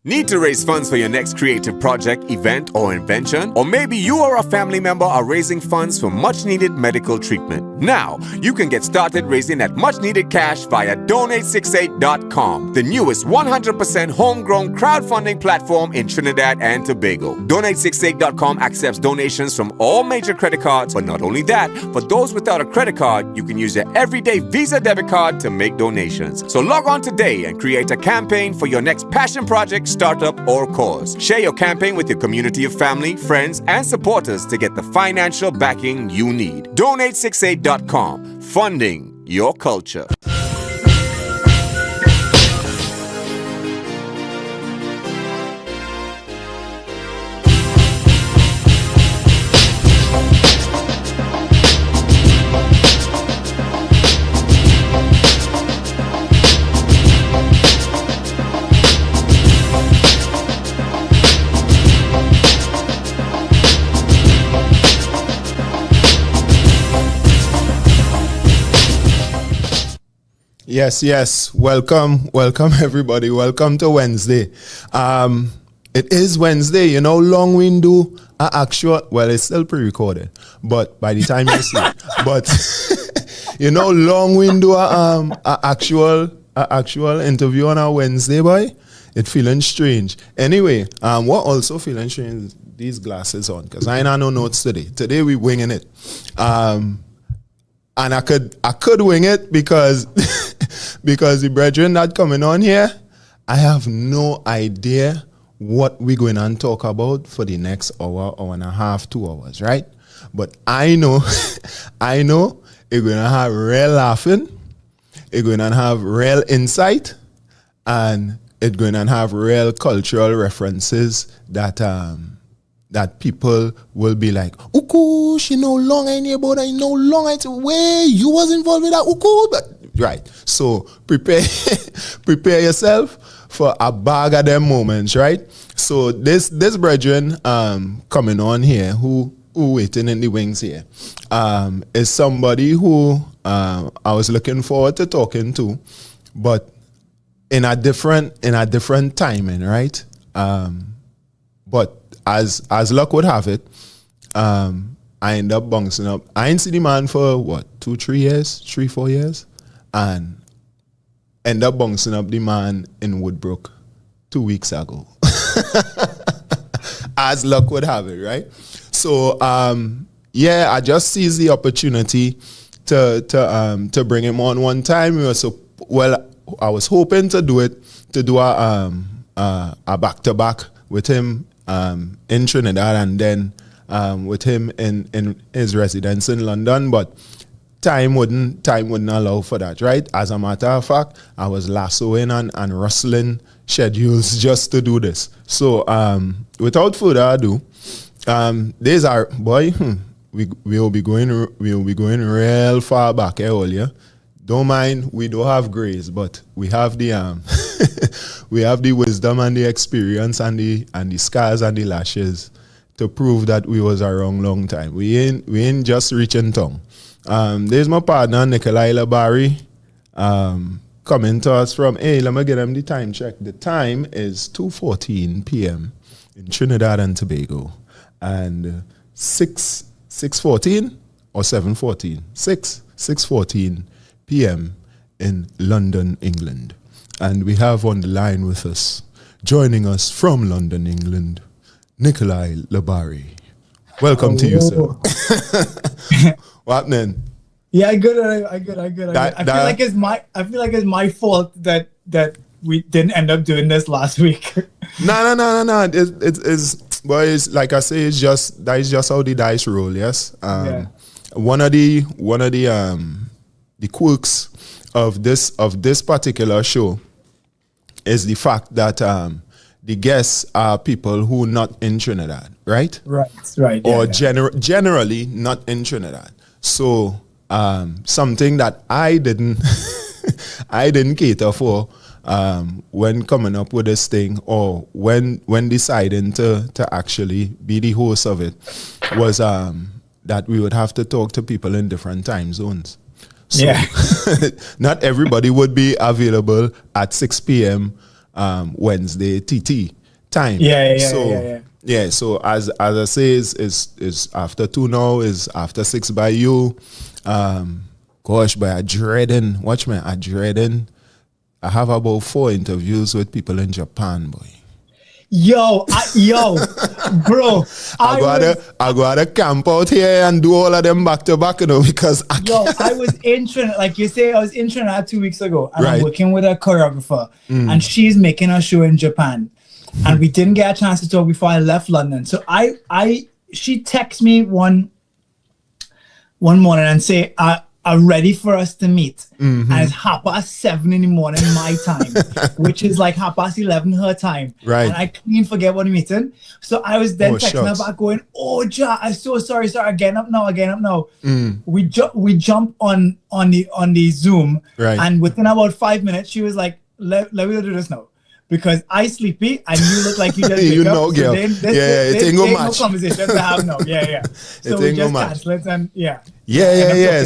Need to raise funds for your next creative project, event, or invention? Or maybe you or a family member are raising funds for much-needed medical treatment. Now, you can get started raising that much-needed cash via Donate68.com, the newest 100% homegrown crowdfunding platform in Trinidad and Tobago. Donate68.com accepts donations from all major credit cards, but not only that, for those without a credit card, you can use your everyday Visa debit card to make donations. So log on today and create a campaign for your next passion project, startup, or cause. Share your campaign with your community of family, friends, and supporters to get the financial backing you need. Donate68.com, funding your culture. Yes. Welcome everybody. Welcome to Wednesday. It is Wednesday. You know, long window actual. Well, it's still pre-recorded, but by the time you see it, but you know, long window actual interview on our Wednesday, boy. It feeling strange. Anyway, what also feeling strange is these glasses on because I ain't no notes today. Today we winging it. And I could wing it because because the brethren that coming on here, I have no idea what we're going to talk about for the next hour and a half, 2 hours, right? But I know we're going to have real laughing, we're going to have real insight, and it's going to have real cultural references that people will be like, Uku, she no long I knew about, I no long I said, wait, you was involved with that, Uku, but right. So prepare yourself for a bag of them moments, right? So this brethren coming on here who waiting in the wings here is somebody who I was looking forward to talking to, but in a different timing, right? But as luck would have it, I end up bouncing up. I ain't seen the man for what, 3-4 years, and end up bouncing up the man in Woodbrook 2 weeks ago. As luck would have it, right? So I just seized the opportunity to bring him on one time. I was hoping to do a back-to-back with him in Trinidad and then with him in his residence in London, but time wouldn't allow for that, right? As a matter of fact, I was lassoing and rustling schedules just to do this. So without further ado, these are we will be going real far back earlier. Don't mind, we don't have grace, but we have the we have the wisdom and the experience and the scars and the lashes to prove that we was around long time. We ain't just reaching tongue. There's my partner Nicholai Barrie coming to us from. Hey, let me get him the time check. The time is 2:14 p.m. in Trinidad and Tobago, and 6:14 or 7:14 6:14 p.m. in London, England. And we have on the line with us, joining us from London, England, Nicholai Barrie. Welcome to you, sir. What happening? Yeah, I good. I feel like it's my fault that we didn't end up doing this last week. No. It's like I say, that is just how the dice roll. Yes. One of the quirks of this particular show is the fact that the guests are people who not in Trinidad, right? Right. Or generally not in Trinidad. So something that I didn't cater for when coming up with this thing, or when deciding to actually be the host of it, was that we would have to talk to people in different time zones. So yeah. not everybody would be available at 6 p.m. Wednesday TT time. So as I say, is after 2 now, is after 6 by you. Gosh, but I dreading. Watch me, I dreading. I have about 4 interviews with people in Japan, boy. Bro. I gotta camp out here and do all of them back to back, because I was in Trinidad, like you say, I was in Trinidad 2 weeks ago, and right. I'm working with a choreographer, and she's making a show in Japan, and we didn't get a chance to talk before I left London. So she texts me one morning and say, are ready for us to meet. And it's 7:30 in the morning my time, which is like 11:30 her time. Right. And I clean forget what I'm eating. So I was then texting her back going, oh, Ja, I'm so sorry, again up now. We jump on the Zoom, right. And within about 5 minutes, she was like, let me do this now. Because I sleepy and you look like you just wake up. Girl. It ain't go match. No conversation to have now. So we just cancel it and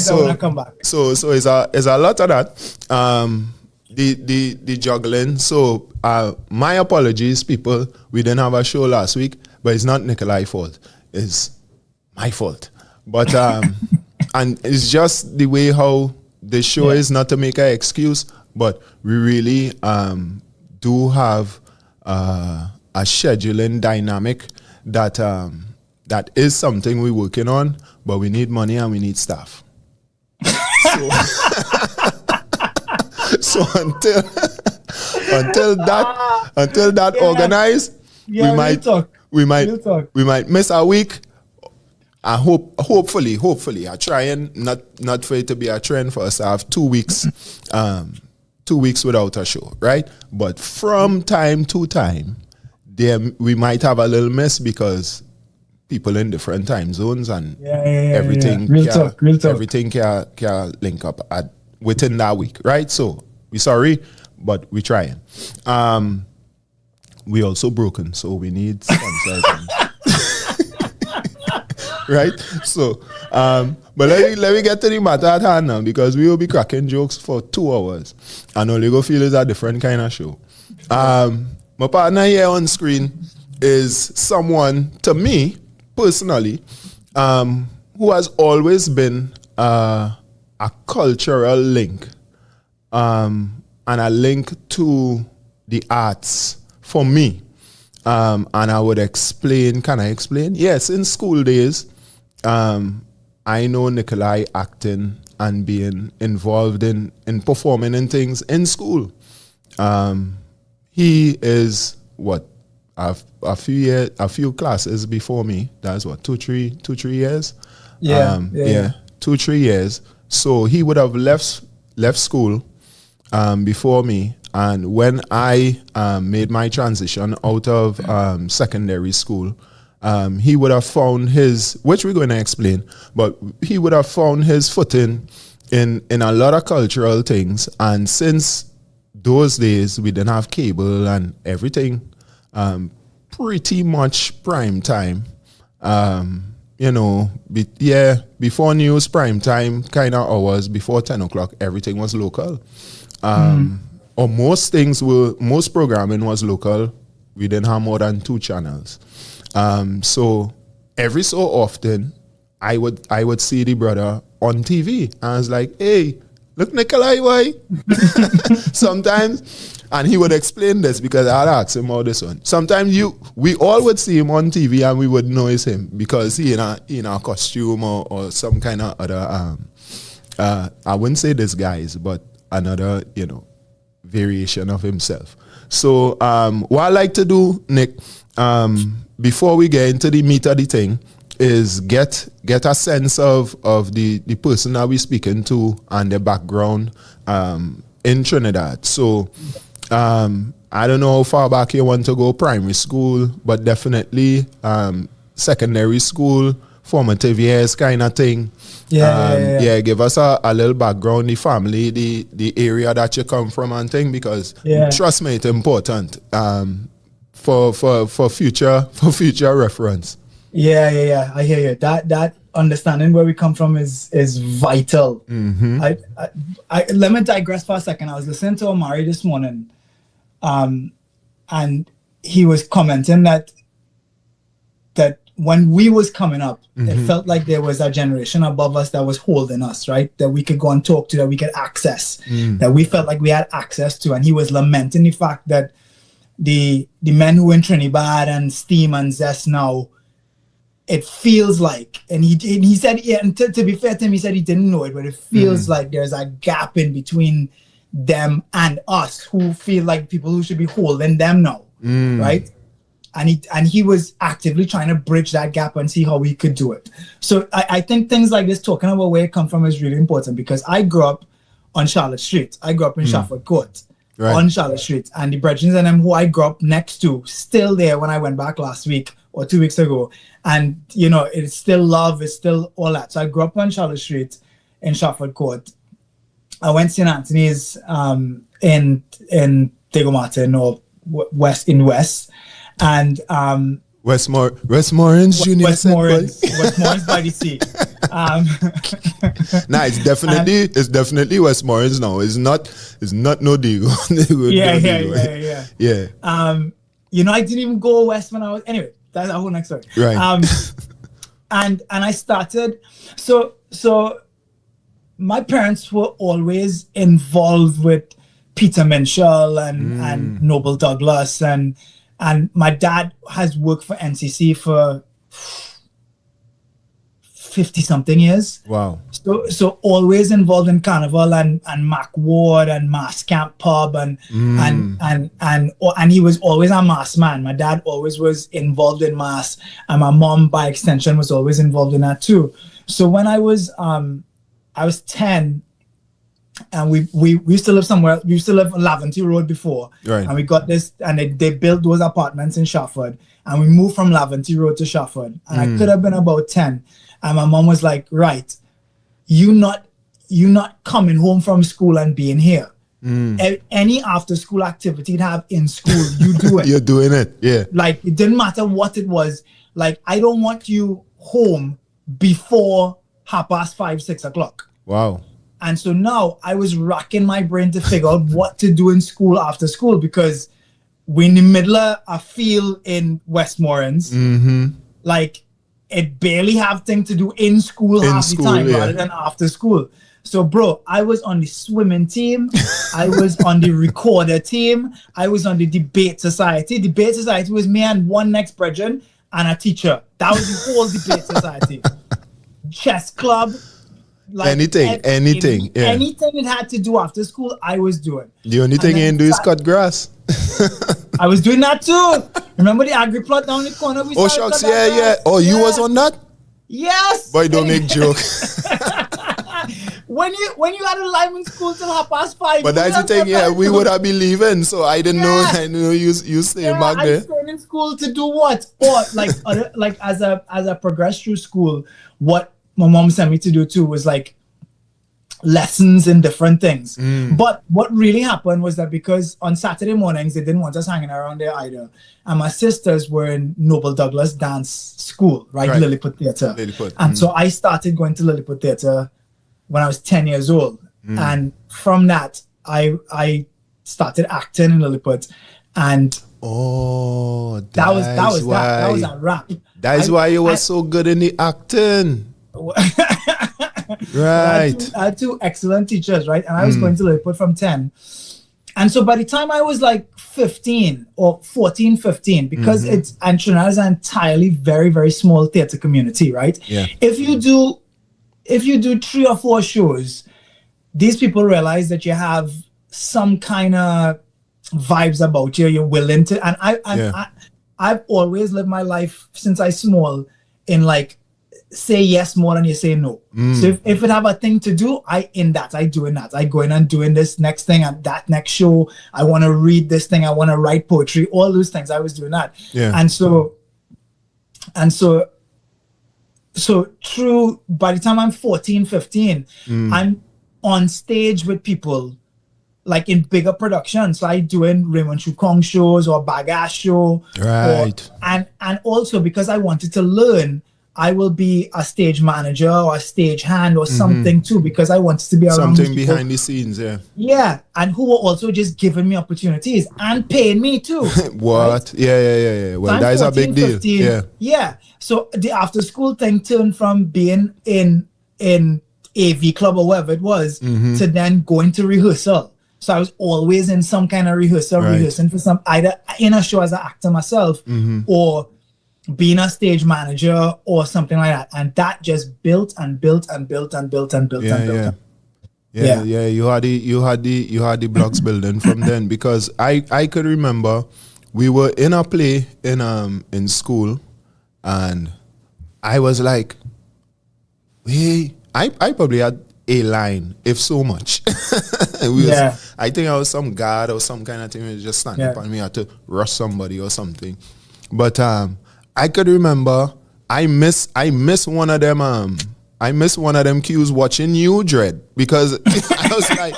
So when I come back. So it's a lot of that. The juggling. So my apologies, people. We didn't have a show last week, but it's not Nicholai's fault. It's my fault. But and it's just the way how the show is, not to make an excuse, but we really do have a scheduling dynamic that is something we're working on, but we need money and we need staff. So until that organized, we might miss a week. I hopefully I try and not for it to be a trend for us to have 2 weeks. 2 weeks without a show, right? But from time to time, we might have a little miss because people in different time zones and everything. Real talk. Everything can link up within that week, right? So we sorry, but we trying. We also broken, so we need sponsors. Right? So, but let me get to the matter at hand now, because we will be cracking jokes for 2 hours, and all you go feel is a different kind of show. My partner here on screen is someone, to me personally, who has always been a cultural link, and a link to the arts for me. And I would explain. Can I explain? Yes, in school days, I know Nicholai acting and being involved in performing in things in school. He is a few classes before me. That's 2-3 years. 2-3 years. So he would have left school before me. And when I made my transition out of secondary school, he would have found which we're going to explain, but he would have found his footing in a lot of cultural things. And since those days, we didn't have cable and everything, pretty much prime time. Before news, prime time kind of hours, before 10 o'clock, everything was local. Or most programming was local. We didn't have more than 2 channels. So every so often, I would see the brother on TV. And I was like, hey, look, Nicholai, why? Sometimes, and he would explain this because I'd ask him all this one. Sometimes we all would see him on TV and we would notice him because he in a costume or some kind of other, I wouldn't say disguise, but another, variation of himself. So what I like to do, Nick, before we get into the meat of the thing, is get a sense of the person that we're speaking to and their background in Trinidad. So I don't know how far back you want to go, primary school, but definitely secondary school, formative years kind of thing. Give us a little background, the family, the area that you come from and thing, because trust me, it's important for future reference. I hear you. That understanding where we come from is vital. I let me digress for a second. I was listening to Omari this morning, and and he was commenting that when we was coming up, it felt like there was a generation above us that was holding us, right? That we could go and talk to, that we could access, that we felt like we had access to. And he was lamenting the fact that the men who in Trinidad and Steam and Zest now, it feels like, and he said, yeah, and to be fair to him, he said he didn't know it, but it feels like there's a gap in between them and us who feel like people who should be holding them now, right? And he was actively trying to bridge that gap and see how we could do it. So I think things like this, talking about where it come from, is really important, because I grew up on Charlotte Street. I grew up in Shafford Court on Charlotte Street. And the brethren and them who I grew up next to, still there when I went back last week or 2 weeks ago. And, you know, it's still love, it's still all that. So I grew up on Charlotte Street in Shafford Court. I went to St. Anthony's in Diego Martin, or West. And Westmoreland Junior Westmoreland by the sea. Nah, it's definitely Westmoreland now. It's not no Diego. Yeah. You know, I didn't even go west when I was, anyway, that's a whole next story. Right. And I started, so my parents were always involved with Peter Minshall and Noble Douglas, and my dad has worked for NCC for 50-something years. Wow. So always involved in Carnival and Mac Ward and Mass Camp Pub and he was always a mass man. My dad always was involved in mass, and my mom by extension was always involved in that too. So when I was 10, and we used to live somewhere. We used to live on Laventy Road before, right? And we got this, and they built those apartments in Shafford, and we moved from Laventy Road to Shafford. And I could have been about 10, and my mom was like, "Right, you not coming home from school and being here. Any after school activity you'd have in school, you do it. You're doing it, yeah. Like it didn't matter what it was. Like I don't want you home before 5:30, 6 o'clock." Wow. And so now I was racking my brain to figure out what to do in school after school, because we're in the middle of a field in Westmorelands. Like it barely have things to do in school half the time, rather than after school. So bro, I was on the swimming team. I was on the recorder team. I was on the debate society. Debate society was me and one next brethren and a teacher. That was the whole debate society. Chess club. Like anything, yeah. Anything it had to do after school, I was doing. The only thing you didn't do is cut grass. I was doing that too. Remember the agri plot down the corner? Oh shucks, yeah. Oh, you was on that? Yes. Boy, don't make joke. When you had a live in school till 5:30. But that's the thing, yeah. We would have been leaving, so I didn't know. I knew you staying back there. I stayed in school to do what? Or like as I progressed through school, what my mom sent me to do too was like lessons in different things. But what really happened was that because on Saturday mornings they didn't want us hanging around there either, and my sisters were in Noble Douglas dance school, right? Lilliput Theatre. And so I started going to Lilliput Theatre when I was 10 years old, and from that I started acting in Lilliput, and that was a wrap. That is why you were so good in the acting. Right. I had two excellent teachers, right? And I was going to Lilliput from 10. And so by the time I was like 15 or 14, 15, because and Trinidad is an entirely very, very small theater community, right? Yeah. If you do 3 or 4 shows, these people realize that you have some kind of vibes about you. You're willing to, and I've always lived my life since I small in like say yes more than you say no. So if it have a thing to do, I doing that. I go in and doing this next thing and that next show. I want to read this thing. I want to write poetry. All those things. I was doing that. Yeah. And so through, by the time I'm 14, 15, I'm on stage with people like in bigger productions. So I doing Raymond Chukong shows or Bagash show. Right. And also because I wanted to learn, I will be a stage manager or a stage hand or something too, because I wanted to be around Something people. behind the scenes, yeah. Yeah, and who were also just giving me opportunities and paying me too. What? Right? Yeah. Well, I'm that is a 14, big deal. 15. Yeah. Yeah. So the after school thing turned from being in AV club or whatever it was to then going to rehearsal. So I was always in some kind of rehearsal, Right. rehearsing for some, either in a show as an actor myself or being a stage manager or something like that. And that just built and built and built and built and built and built. Yeah. You had the blocks building from then, because I could remember we were in a play in school, and I was like, hey, I probably had a line, if so much. I think I was some guard or some kind of thing. It was just standing up on me. I had to rush somebody or something. But I could remember I miss one of them. I missed one of them cues watching you, Dread, because I was like,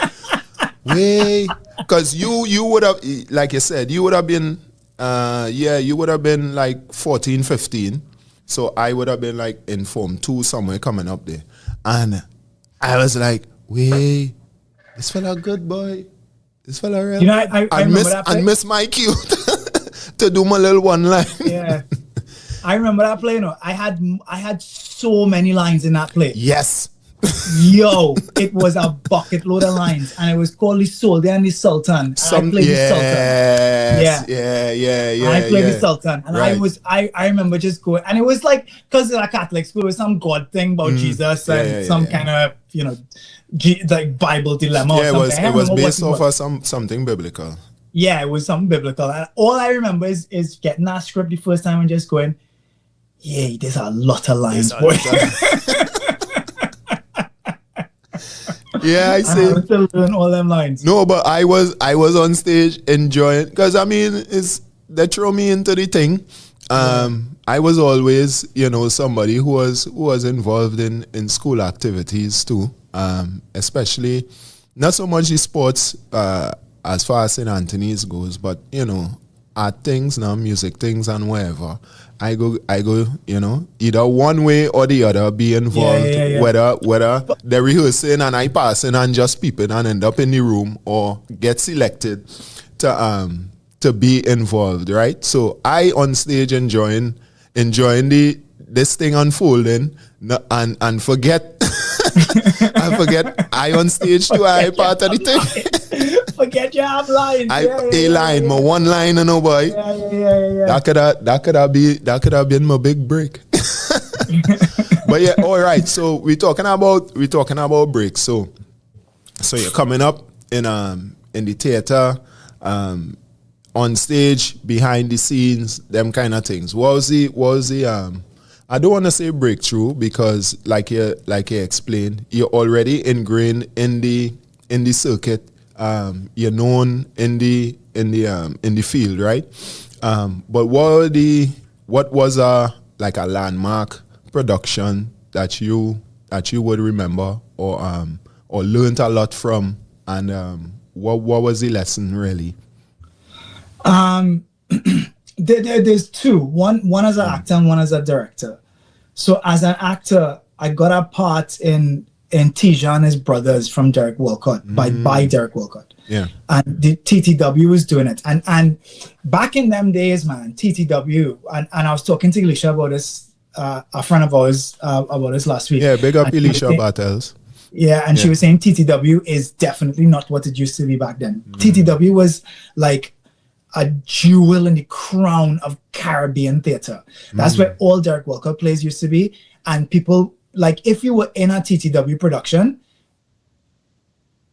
wait, because you would have, like you said, you would have been, you would have been like 14, 15. So I would have been like in Form 2 somewhere coming up there. And I was like, wait, this fella good, boy. This fella real. You know, I remember that play. And miss my cue to do my little one line. Yeah. I remember that play, I had so many lines in that play. Yes. Yo, it was a bucket load of lines, and it was called The Soldier and the Sultan. I played the Sultan. Yeah. I played the Sultan, and right. I remember just going, and it was like, because it's a Catholic school, it was some God thing about Jesus and some kind of, like Bible dilemma or something. It was based off of something biblical. Yeah, it was something biblical. And all I remember is getting that script the first time and just going, yeah, there's a lot of lines, boy. Yeah, I see. I have to learn all them lines. No, but I was on stage enjoying, because I mean, they throw me into the thing. I was always, somebody who was involved in school activities too. Especially not so much the sports as far as St. Anthony's goes, but art things now, music things and wherever. I go, either one way or the other, be involved, whether they're rehearsing and I pass in and just peeping and end up in the room, or get selected to be involved, right? So I on stage enjoying this thing unfolding and forget I forget I on stage too, I part of the thing. Forget you have lines. Line, my one line, boy. Yeah. That could have been my big break. But yeah, all right. So we're talking about breaks. So you're coming up in the theater, on stage, behind the scenes, them kind of things. What was the I don't want to say breakthrough, because like you explained, you're already ingrained in the circuit. You're known in the field, right? But what was a landmark production that you would remember or learned a lot from, and what was the lesson really? There's two. One as an actor and one as a director. So as an actor, I got a part in Tijan and His Brothers from Derek Walcott, by Derek Walcott. Yeah. And the TTW was doing it. And back in them days, man, TTW, and I was talking to Elisha about this, a friend of ours, about this last week. Yeah, big up Elisha Bartels. Yeah, and she was saying TTW is definitely not what it used to be back then. TTW was like a jewel in the crown of Caribbean theater. That's where all Derek Walcott plays used to be. And people, like, if you were in a TTW production,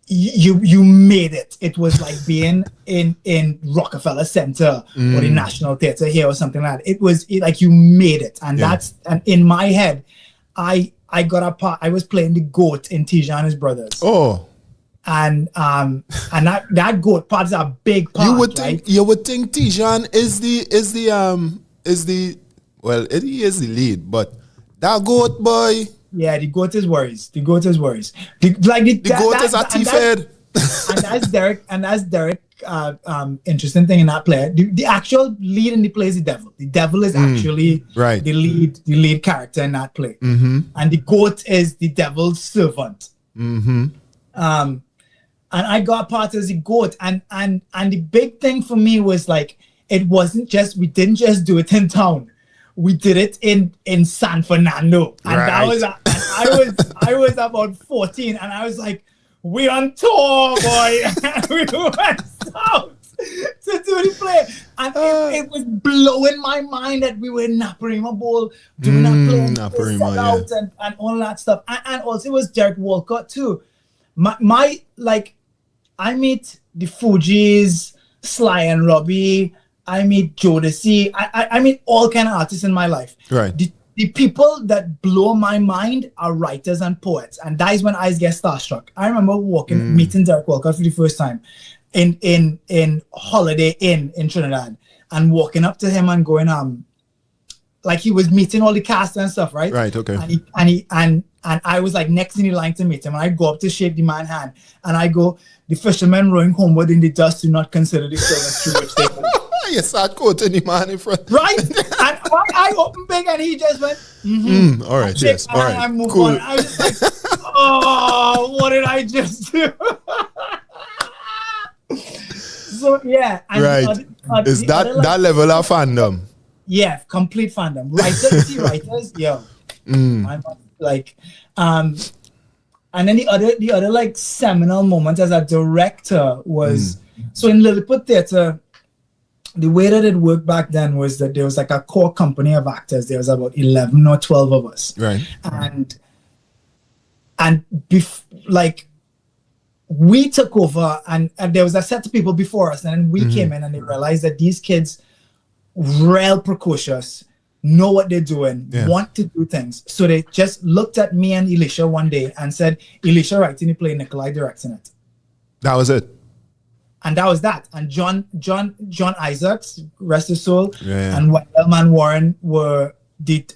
you made it. It was like being in Rockefeller Center or the National Theater here or something like that. It was like you made it. And and in my head, I got a part. I was playing the goat in Tijan and His Brothers. Oh. And that goat part is a big part. You would think Tijan is the he is the lead, but that goat boy. Yeah, the goat is worries. The goat is worries. The goat is a T-Fed. And that's Derek interesting thing in that play. The actual lead in the play is the devil. The devil is actually right. the lead character in that play, and the goat is the devil's servant. And I got part as a goat, and the big thing for me was like, it wasn't just, we didn't just do it in town, we did it in San Fernando, and that was, and I was about 14, and I was like, we on tour, boy. And we went south to do the play, and it was blowing my mind that we were in Naparima Bowl doing that play, out and all that stuff, and also it was Derek Walcott too. My like, I meet the Fugees, Sly and Robbie, I meet Jodeci, I meet all kind of artists in my life. Right. The people that blow my mind are writers and poets, and that is when I get starstruck. I remember meeting Derek Walcott for the first time in Holiday Inn in Trinidad, and walking up to him and going like he was meeting all the cast and stuff, right? Right. Okay. And I was like next in the line to meet him, and I go up to shake the man's hand, and I go, the fishermen rowing homeward in the dust do not consider the service through which they go. You start quoting the man in front. Right? And I opened big, and he just went, all right, yes. All right. I moved cool. on. I was just like, oh, what did I just do? So, yeah. And right. Is that level of fandom? Yeah, complete fandom. Writers, yo. I'm like, and then the other like seminal moment as a director was, so in Lilliput Theatre, the way that it worked back then was that there was like a core company of actors. There was about 11 or 12 of us. Right. Like we took over, and there was a set of people before us, and then we came in, and they realized that these kids, real precocious, know what they're doing, want to do things. So they just looked at me and Elisha one day and said, Elisha writing the play, Nicholai directing it. That was it. And that was that. And John Isaacs, rest his soul, and Wendell Warren were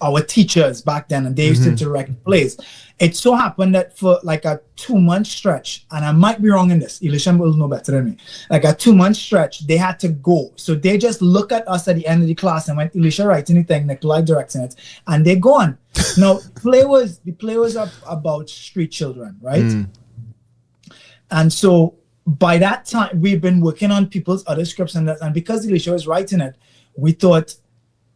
our teachers back then, and they used to direct plays. It so happened that for like a 2-month stretch, and I might be wrong in this, Elisha will know better than me, like a 2-month stretch, they had to go. So they just look at us at the end of the class and went, Elisha writing anything, Nicholai directing it, and they're gone. Now, the play was about street children, right? And so by that time, we've been working on people's other scripts, and because Elisha was writing it, we thought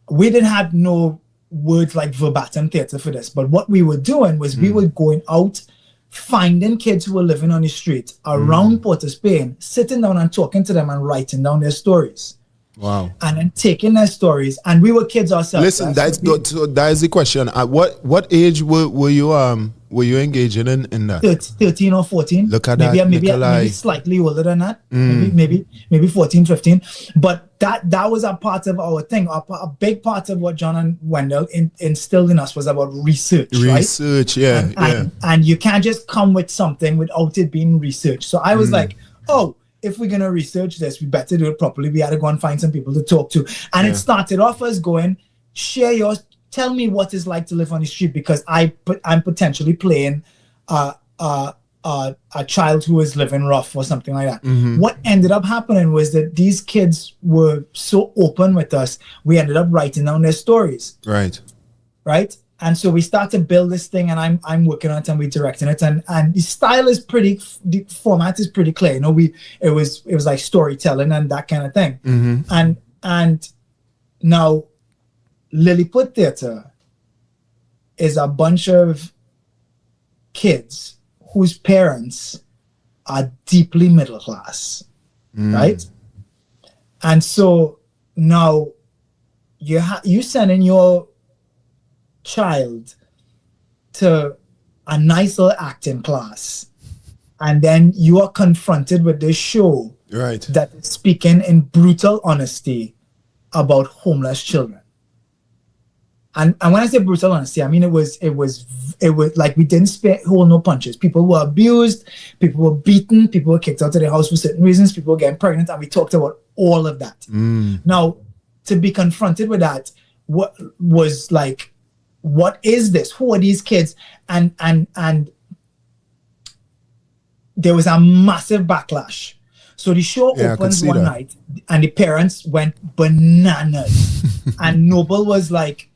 we didn't have no words like verbatim theater for this, but what we were doing was we were going out, finding kids who were living on the street around Port of Spain, sitting down and talking to them and writing down their stories. Wow. And then taking their stories, and we were kids ourselves. Listen, so that is the question. What age were you engaging in that? 13 or 14. Look at maybe slightly older than that. Maybe 14, 15. But that was a part of our thing. A big part of what John and Wendell instilled in us was about research. Research, right? And you can't just come with something without it being researched. So I was like, oh, if we're gonna research this, we better do it properly. We had to go and find some people to talk to. And it started off as going, tell me what it's like to live on the street, because I'm potentially playing a child who is living rough or something like that. What ended up happening was that these kids were so open with us, we ended up writing down their stories. Right. And so we start to build this thing, and I'm working on it, and we're directing it, and the style is the format is pretty clear. You know, it was like storytelling and that kind of thing. And now Lilliput Theatre is a bunch of kids whose parents are deeply middle class, right? And so now you sending your child to a nice little acting class, and then you are confronted with this show that is speaking in brutal honesty about homeless children. And when I say brutal honesty, I mean it was like we didn't hold no punches. People were abused, people were beaten, people were kicked out of their house for certain reasons, people were getting pregnant, and we talked about all of that. Now, to be confronted with that, what was like, what is this? Who are these kids? And there was a massive backlash. So the show Yeah, I could opens see one that. night, and the parents went bananas. And Noble was like,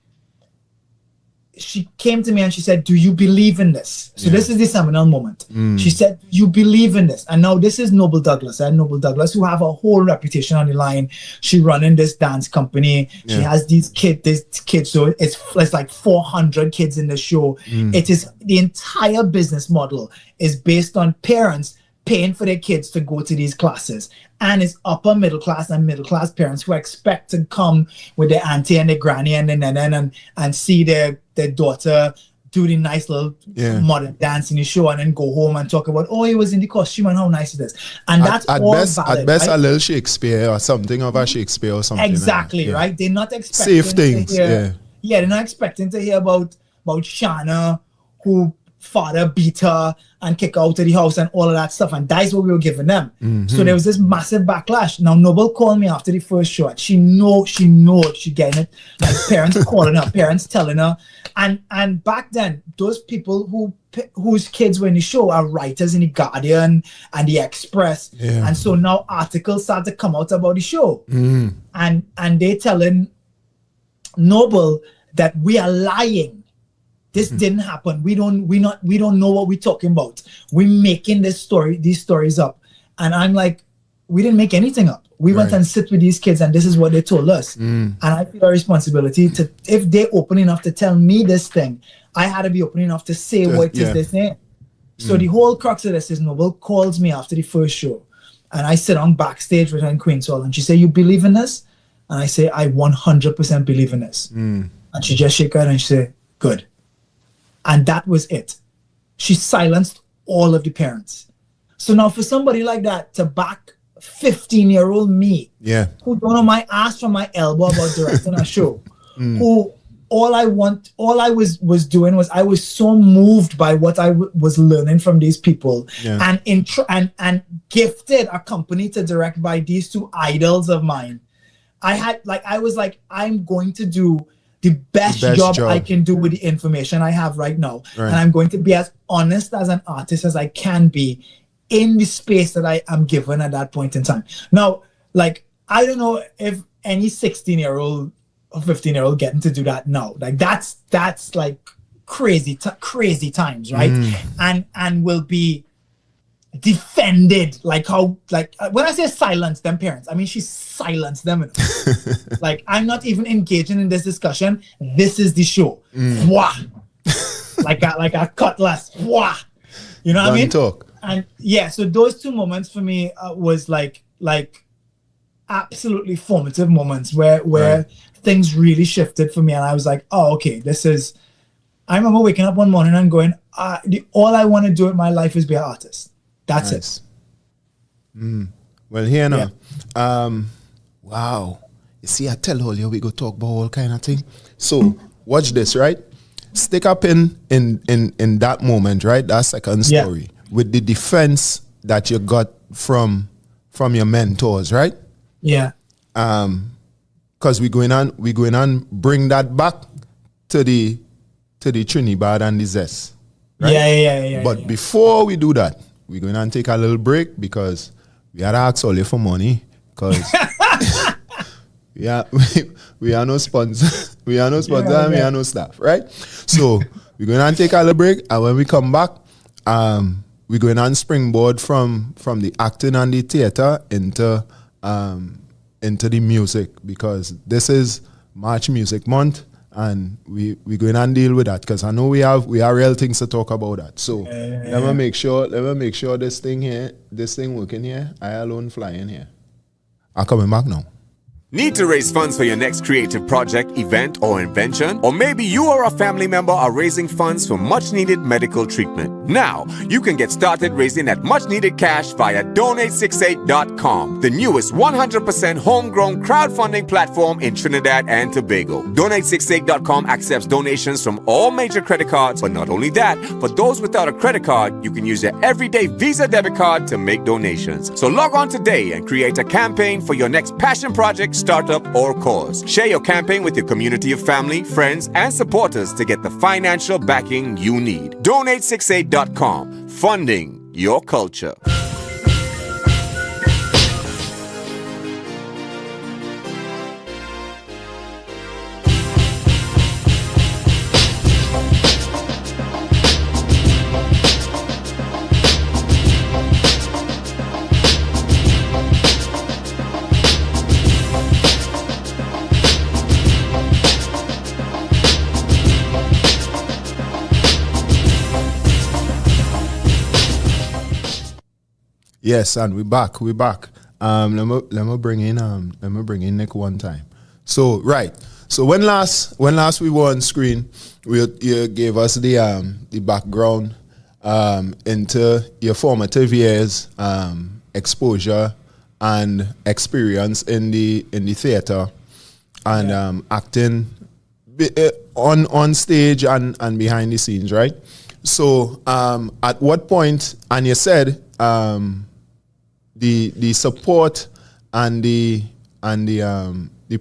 she came to me and she said, "Do you believe in this?" So this is the seminal moment. She said, "You believe in this?" And now this is Noble Douglas, Noble Douglas, who have a whole reputation on the line. She running this dance company. She has these kids. So it's like 400 kids in the show. It is the entire business model is based on parents paying for their kids to go to these classes, and it's upper middle class and middle class parents who expect to come with their auntie and their granny and their nana and see their daughter do the nice little modern dance in the show, and then go home and talk about, oh, he was in the costume and how nice it is. And that's all valid, at best right? a little Shakespeare or something of a Shakespeare or something. Exactly, like right? They're not expecting safe things. to hear, they're not expecting to hear about Shanna, who father beat her and kick her out of the house and all of that stuff, and that's what we were giving them. So there was this massive backlash. Now Noble called me after the first show. She getting it, like parents calling her, parents telling her, and back then those people whose kids were in the show are writers in the Guardian and the Express, and so now articles start to come out about the show, and they telling Noble that we are lying. This didn't happen. We don't know what we're talking about. We're making these stories up. And I'm like, we didn't make anything up. We went and sit with these kids, and this is what they told us. And I feel a responsibility to, if they're open enough to tell me this thing, I had to be open enough to say what is this name. So the whole crux of this is Noble calls me after the first show, and I sit on backstage with her in Queen's Hall, and she say, "You believe in this?" And I say, "I 100% believe in this." And she just shake her head and she say, "Good." And that was it. She silenced all of the parents. So now for somebody like that to back 15-year-old me, who don't know my ass from my elbow about directing a show, who all I was doing was, I was so moved by what I was learning from these people, and gifted a company to direct by these two idols of mine. I was like, I'm going to do the best job I can do with the information I have right now. And I'm going to be as honest as an artist as I can be in the space that I am given at that point in time. Now, like, I don't know if any 16-year-old or 15-year-old getting to do that now. Like, that's like crazy times, right? And will be defended, like how, like when I say silence them parents, I mean she silenced them. Like, I'm not even engaging in this discussion. This is the show. Wah! like a cutlass. Wah! You know what I mean? Talk. And so those two moments for me was like absolutely formative moments where things really shifted for me, and I was like, oh, okay, I remember waking up one morning and going, all I want to do in my life is be an artist. That's it. Well, here now. Wow. You see, I tell all you we go talk about all kind of thing. So watch this, right? Stick up in that moment, right? That second story with the defense that you got from your mentors, right? Yeah. Because we going on bring that back to the Trinidad and the Zest. Right? Yeah. But before we do that, we're going to take a little break because we had to ask Oli for money because we are no sponsor. We are no sponsor and we are no staff, right? So we're going to take a little break, and when we come back, we're going to springboard from the acting and the theater into the music, because this is March Music Month. And we're going to deal with that because I know we have real things to talk about that. So let me make sure this thing working here. I alone flying here. I'm coming back now. Need to raise funds for your next creative project, event, or invention? Or maybe you or a family member are raising funds for much-needed medical treatment. Now, you can get started raising that much-needed cash via Donate68.com, the newest 100% homegrown crowdfunding platform in Trinidad and Tobago. Donate68.com accepts donations from all major credit cards, but not only that, for those without a credit card, you can use your everyday Visa debit card to make donations. So log on today and create a campaign for your next passion project, startup, or cause. Share your campaign with your community of family, friends, and supporters to get the financial backing you need. Donate68.com, funding your culture. Yes, and we back. Let me bring in Nick one time. So right. So when last we were on screen, you gave us the background into your formative years, exposure and experience in the theater and acting on stage and behind the scenes, right? So at what point, and you said the support and the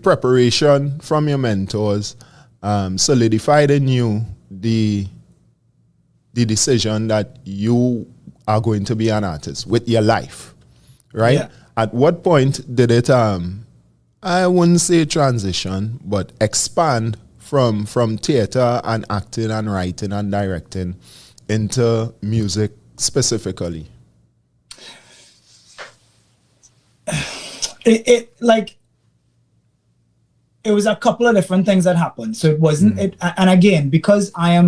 preparation from your mentors solidified in you the decision that you are going to be an artist with your life, right? Yeah. At what point did it I wouldn't say transition, but expand from theater and acting and writing and directing into music specifically? It was a couple of different things that happened. So it wasn't it, and again, because I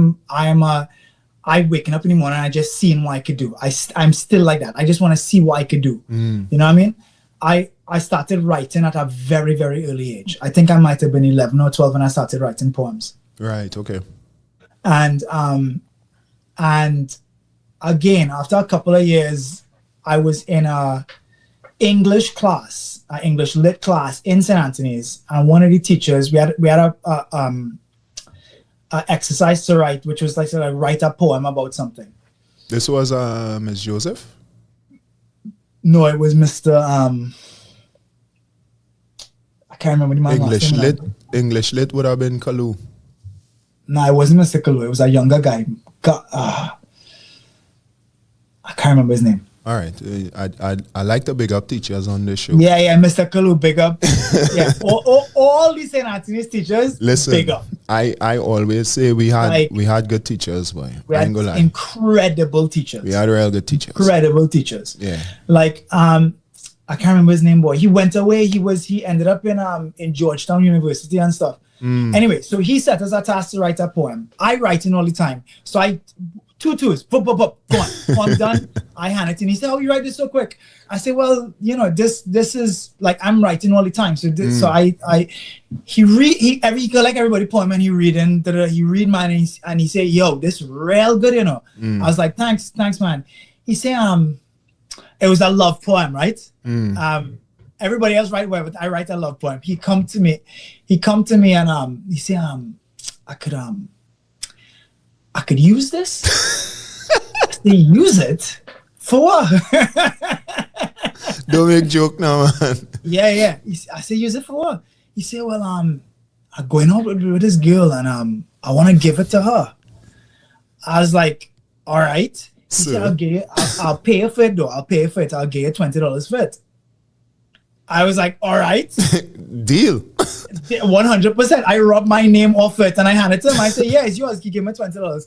waking up in the morning and I just seeing what I could do. I'm still like that. I just want to see what I could do. You know what I mean? I started writing at a very, very early age. I think I might have been 11 or 12 when I started writing poems. Right. Okay. And again, after a couple of years, I was in a English class, an English lit class in St. Anthony's, and one of the teachers, we had a exercise to write, which was like to write a poem about something. This was Ms. Joseph? No, it was Mr. I can't remember the man. English lit would have been Kalu. No, it wasn't Mr. Kalu. It was a younger guy. I can't remember his name. All right. I like to big up teachers on this show. Yeah, Mr. Kalu, big up. Yeah, all these St. Anthony's teachers, listen, big up. I always say we had good teachers, boy. We had incredible teachers. We had real good teachers. Incredible teachers. Yeah. Like I can't remember his name, boy. He went away. He ended up in Georgetown University and stuff. Anyway, so he set us a task to write a poem. I write in all the time. So I twos, go on. I'm done. I hand it and he said, "Oh, you write this so quick." I said, "Well, you know, this is like I'm writing all the time." So he like everybody poem and he read mine and he say, "Yo, this real good, you know." I was like, thanks, man. He said, it was a love poem, right? Everybody else write whatever, but I write a love poem. He come to me and he say, I could use this. They use it for what? Don't make joke now, man. Yeah. I say, use it for what? He said, well, I'm going out with this girl and I want to give it to her. I was like, all right. He said, I'll pay you for it though. I'll pay you for it. I'll give you $20 for it. I was like, all right. Deal. 100%. I rubbed my name off it and I handed it to him. I said, yeah, it's yours. He gave me $20.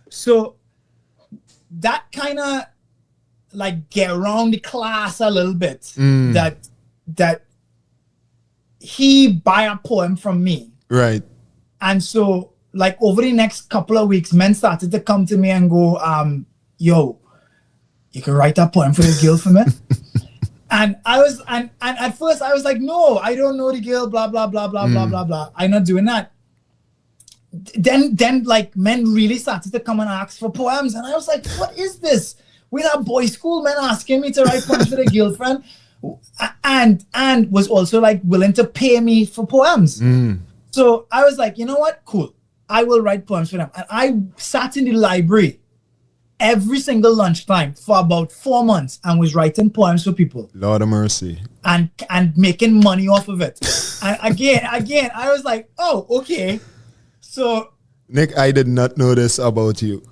So that kind of like get around the class a little bit. That he buy a poem from me. Right. And so like over the next couple of weeks, men started to come to me and go, yo, you can write a poem for this girl for me? And I was, and at first I was like, no, I don't know the girl, blah, blah, blah, blah, blah, blah, blah. I'm not doing that. Then like men really started to come and ask for poems. And I was like, what is this? We're at boys' school, men asking me to write poems for their girlfriend. And was also like willing to pay me for poems. So I was like, you know what? Cool. I will write poems for them. And I sat in the library every single lunchtime for about 4 months and was writing poems for people. Lord of mercy. And making money off of it. And again, I was like, oh, okay. So Nick, I did not know this about you.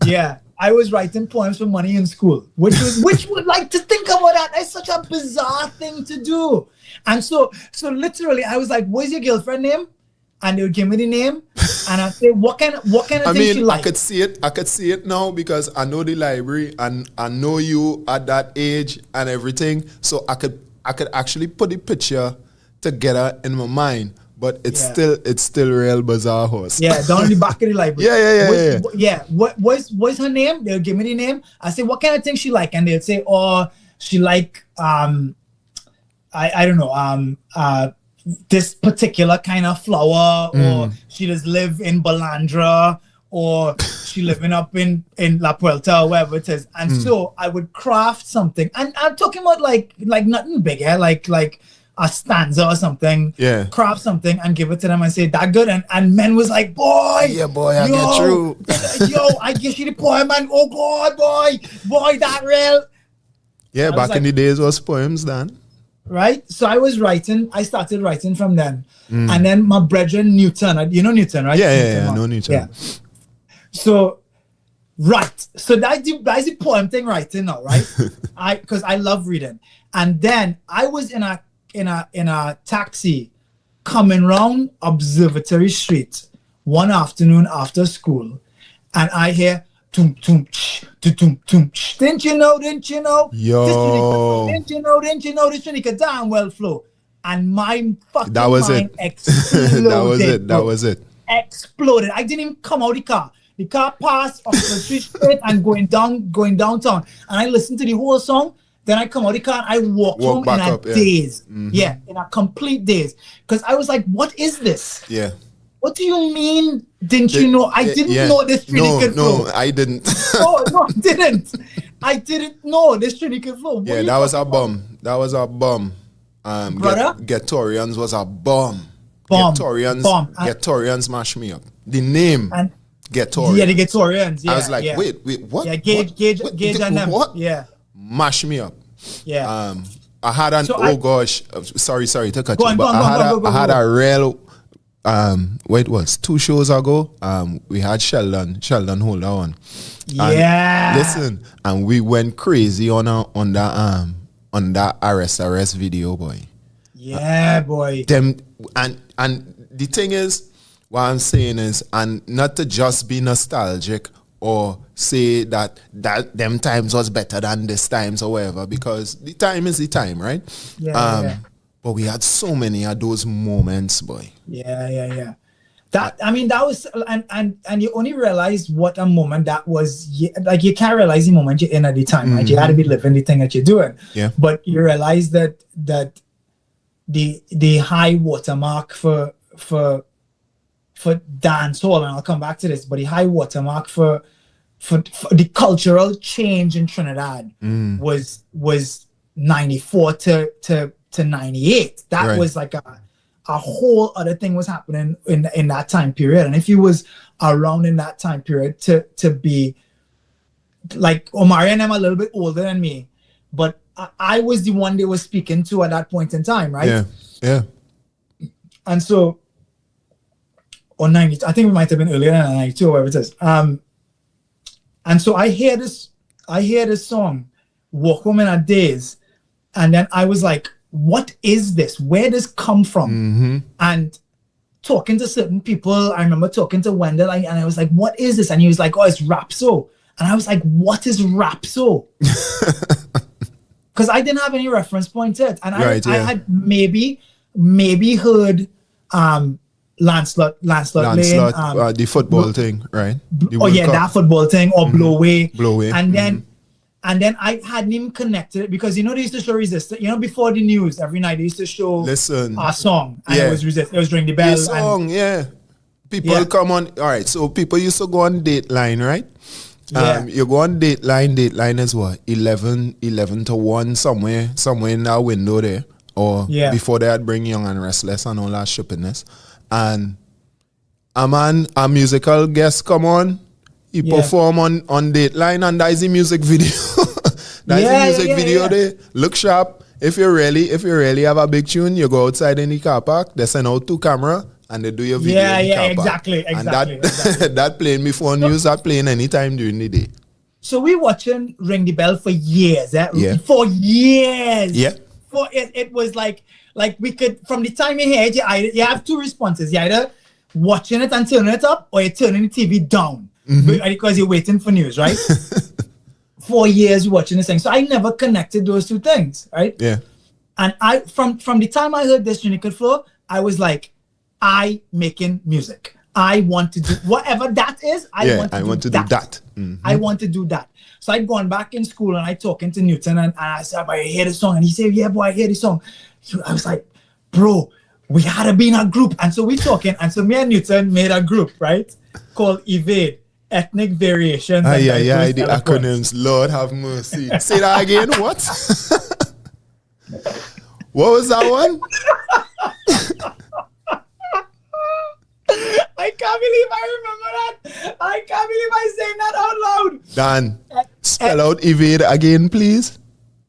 Yeah. I was writing poems for money in school, which would like to think about that. It's such a bizarre thing to do. And so literally I was like, what's your girlfriend name? And they would give me the name, and I'd say, what kind of thing she like? I could see it now because I know the library and I know you at that age and everything. So I could actually put the picture together in my mind. But it's Yeah. still real bizarre horse. Yeah, down in the back of the library. Yeah. What's her name? They'll give me the name. I say, what kind of thing she like? And they'll say, oh, she like I don't know, this particular kind of flower, or she just live in Balandra, or she living up in La Puerta, or wherever it is. And so I would craft something. And I'm talking about like nothing big, like a stanza or something. Yeah. Craft something and give it to them and say, that good? And men was like, boy. Yeah, boy, I get through. Yo, I give you the poem, and oh God, boy, that real. Yeah, back in the days was poems then. Right? So I started writing from then. And then my brethren Newton, you know Newton, right? Yeah, I know Newton. Yeah. So, right. So that's the poem thing writing now, right? Because I love reading. And then I was in a taxi coming round Observatory Street one afternoon after school, and I hear tum tum ch, tum tum ch. Didn't you know? Yo. Didn't you know this Trinidad damn well flow? And my fucking That was mind it. exploded. That was it. Exploded. I didn't even come out the car. The car passed off the street and going downtown. And I listened to the whole song. Then I come out the car and I walked home in a daze. Yeah, in a complete daze. Because I was like, what is this? Yeah. What do you mean? Didn't you know? I didn't know this really could flow. No, I didn't. No, I didn't. I didn't know this really could flow. Yeah, that was a bomb. That was a bomb. Brother? Gettorians was a bomb. Bomb. Gettorians mash me up. The name. And Gettorians. yeah, the Gettorians. Yeah, I was like, wait, what? Yeah, Gage and them. What? Yeah. Mash me up. Yeah. I had an sorry to cut you, but I had a real it was 2 shows ago. We had Sheldon hold on. Yeah. Listen, and we went crazy on that RS video, boy. Yeah, boy. Them and the thing is, what I'm saying is, and not to just be nostalgic or say that them times was better than this times or whatever, because the time is the time, right? Yeah. But we had so many of those moments, boy. Yeah. That was, and you only realize what a moment that was. Like, you can't realize the moment you're in at the time, right? You had to be living the thing that you're doing. Yeah. But you realize that the high watermark for dancehall, and I'll come back to this, but the high watermark for the cultural change in Trinidad was 94 to 98. That right. was like a whole other thing was happening in that time period. And if you was around in that time period to be like Omari and I'm a little bit older than me, but I was the one they were speaking to at that point in time, right? Yeah. And so, or 90, I think it might have been earlier than 92 or whatever it is. And so I hear this song, Walk Home in a Daze, and then I was like, what is this? Where does this come from? And talking to certain people, I remember talking to Wendell, and I was like, what is this? And he was like, oh, it's Rapso. And I was like, what is Rapso? Because I didn't have any reference point yet. And I had maybe heard Lancelot Lane, the football thing, right? That football thing, or Blow Away. And then I hadn't even connected it, because they used to show Resist. Before the news, every night they used to show our song, and it was Resist. It was Ring the Bell. The song, People come on. All right, so people used to go on Dateline, right? You go on Dateline is what? 11 to 1, somewhere in that window there. Or before they had Bring Young and Restless and all that shippiness. And a musical guest come on. He perform on Dateline, and that is the music video. There. Look sharp. If you really have a big tune, you go outside in the car park, they send out 2 cameras and they do your video in the car park. Exactly. And that playing before news, that playing anytime during the day. So we watching Ring the Bell for years. For years. Yeah. For it was like we could, from the time you hear it, you have 2 responses. You either watching it and turning it up, or you're turning the TV down. Because you're waiting for news, right? 4 years watching this thing. So I never connected those 2 things, right? Yeah. And I from the time I heard this Trinidad flow, I was like, I making music. I want to do whatever that is. I want to do that. Mm-hmm. I want to do that. So I'd gone back in school and I talking to Newton and I said, I hear the song. And he said, yeah, boy, I hear the song. So I was like, bro, we had to be in a group. And so we talking. And so me and Newton made a group, right? Called Evade, Ethnic Variations. The acronyms. Lord have mercy. Say that again. What? What was that one? I can't believe I remember that. I can't believe I saying that out loud. Dan, spell out evade again, please.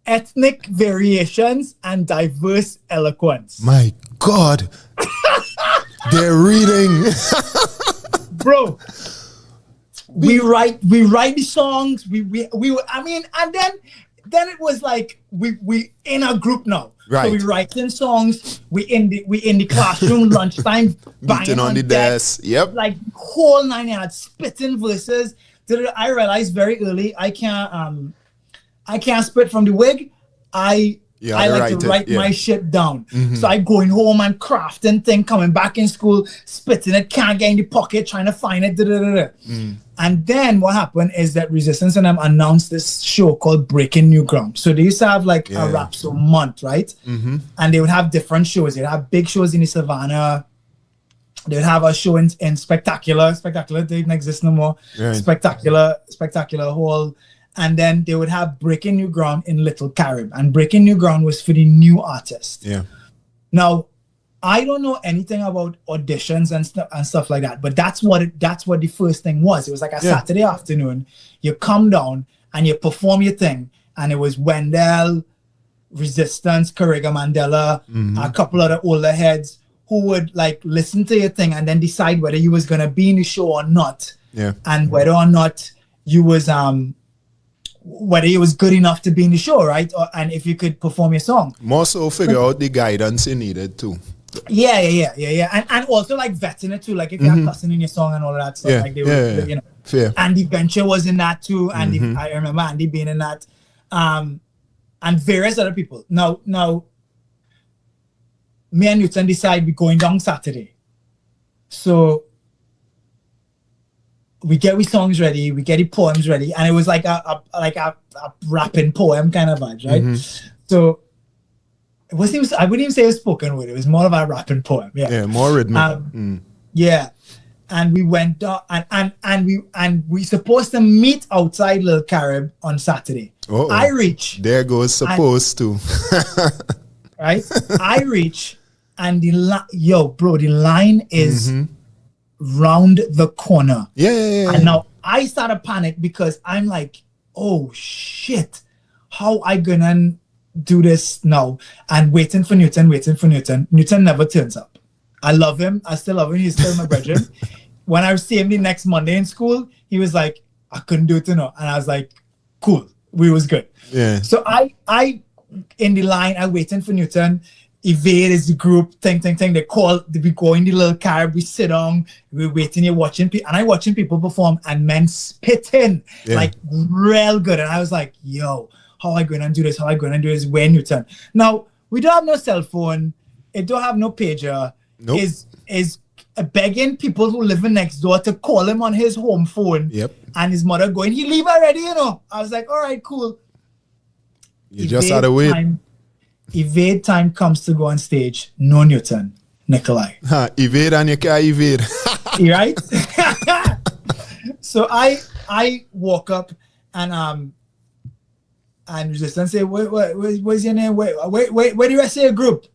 Ethnic variations and diverse eloquence. My God. They're reading. Bro. We write the songs. And then it was like we in a group now. Right. So we writing songs. We in the classroom lunchtime, beating on the desk. Yep. Like whole 9 yards, spitting verses. I realized very early I can't spit from the wig. I like to write my shit down. Mm-hmm. So I going home and crafting thing, coming back in school, spitting it, can't get in the pocket, trying to find it. And then what happened is that Resistance and them announced this show called Breaking New Ground. So they used to have like a rap show month, right? Mm-hmm. And they would have different shows. They'd have big shows in the Savannah. They would have a show in Spectacular. Spectacular didn't exist no more. Right. Spectacular Hall. And then they would have Breaking New Ground in Little Carib. And Breaking New Ground was for the new artists. Yeah. Now, I don't know anything about auditions and stuff like that, but that's what the first thing was. It was like a Saturday afternoon. You come down and you perform your thing. And it was Wendell, Resistance, Corriga Mandela, a couple of the older heads who would like listen to your thing and then decide whether you was going to be in the show or not. Yeah. And whether or not you was whether it was good enough to be in the show, right? And if you could perform your song. More so figure out the guidance you needed too. Yeah. And also like vetting it too. Like if you have cussing in your song and all of that stuff, like they were, you know. Fair. Andy Venture was in that too. Andy, I remember Andy being in that. And various other people. Now, me and Newton decide we're going down Saturday. So we get we songs ready, we get the poems ready, and it was like a rapping poem kind of vibes, right? So it wasn't even, I wouldn't even say a spoken word, it was more of a rapping poem. Yeah, more rhythmic. Yeah. And we went and we supposed to meet outside Little Carib on Saturday. Uh-oh. I reach. There goes supposed to. Right? I reach and the line is round the corner. Yeah. And now I start to panic because I'm like, oh shit, how I gonna do this now? And waiting for Newton. Newton never turns up. I love him. I still love him. He's still my brother. When I see him the next Monday in school, he was like, I couldn't do it, you know. And I was like, cool. We was good. Yeah. So I in the line, I waiting for Newton. Evade is the group, thing. They go in the Little Carib, we sit down, we're waiting here watching people, and I watching people perform and men spitting like real good. And I was like, yo, how I going to do this? Where Newton? Now, we don't have no cell phone. It don't have no pager. Nope. Is begging people who live next door to call him on his home phone. Yep. And his mother going, he leave already, you know. I was like, all right, cool. You just had to wait. Evade time comes to go on stage. No Newton. Nicholai. Evade and you can't evade. Right? So I walk up and Resistance say, what's your name? Where the rest of your group?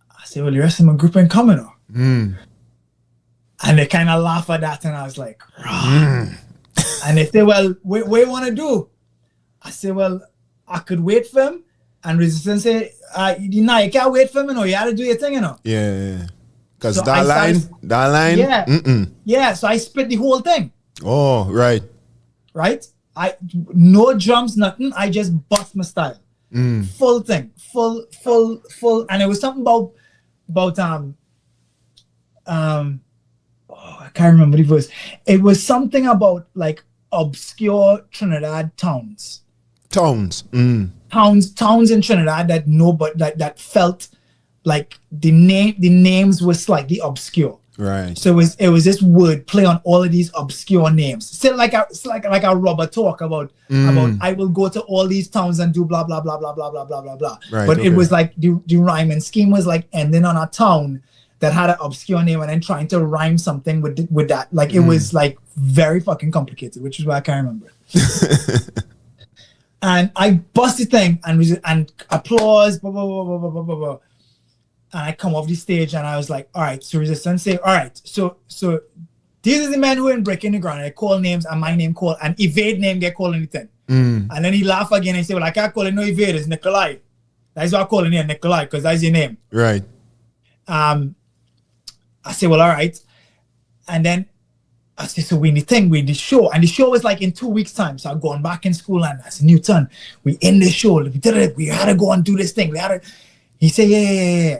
I say, well, the rest of my group ain't coming on. And they kind of laugh at that, and I was like, and they say, well, what you want to do? I say, well, I could wait for him. And Resistance say, you can't wait for him, you know, you have to do your thing, you know. Yeah. Because So that line. Yeah. Yeah, so I spit the whole thing. Oh, right. Right? No drums, nothing. I just bust my style. Full thing. Full. And it was something about I can't remember the verse. It was something about like obscure Trinidad towns. Towns in Trinidad that that felt like the names were slightly obscure. Right. So it was this word play on all of these obscure names. Still like a rubber talk about I will go to all these towns and do blah blah blah blah blah blah blah blah blah. Right, But okay. it was like the rhyming scheme was like ending on a town that had an obscure name and then trying to rhyme something with that. Like it was like very fucking complicated, which is why I can't remember it. And I bust the thing and applause, blah, blah, blah, blah, blah, blah, blah, blah. And I come off the stage and I was like, all right, so Resistance say, all right, so these are the men who are in Breaking the Ground. And I call names and my name called, and Evade name get called anything. And then he laugh again and say, well, I can't call it no Evade, it's Nicholai. That's why I call it here, Nicholai, because that's your name. Right. I say, well, all right. And then I said, so we need the show. And the show was like in 2 weeks' time. So I'm going back in school and I said, Newton, we in the show. We did it. We had to go and do this thing. He said, yeah.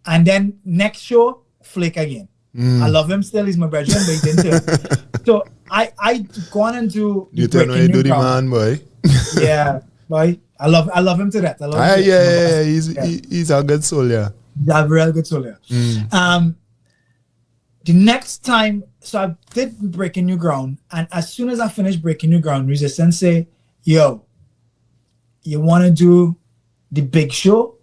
And then next show, Flake again. I love him still. He's my brother, but he didn't do it. So I go on and do You tell me do the man, boy. Yeah, boy. I love him to that. I love him. Yeah. He's a good soul, yeah. Yeah, real good soul, yeah. The next time, so I did Breaking New Ground, and as soon as I finished Breaking New Ground, Resistance say, yo, you want to do the big show?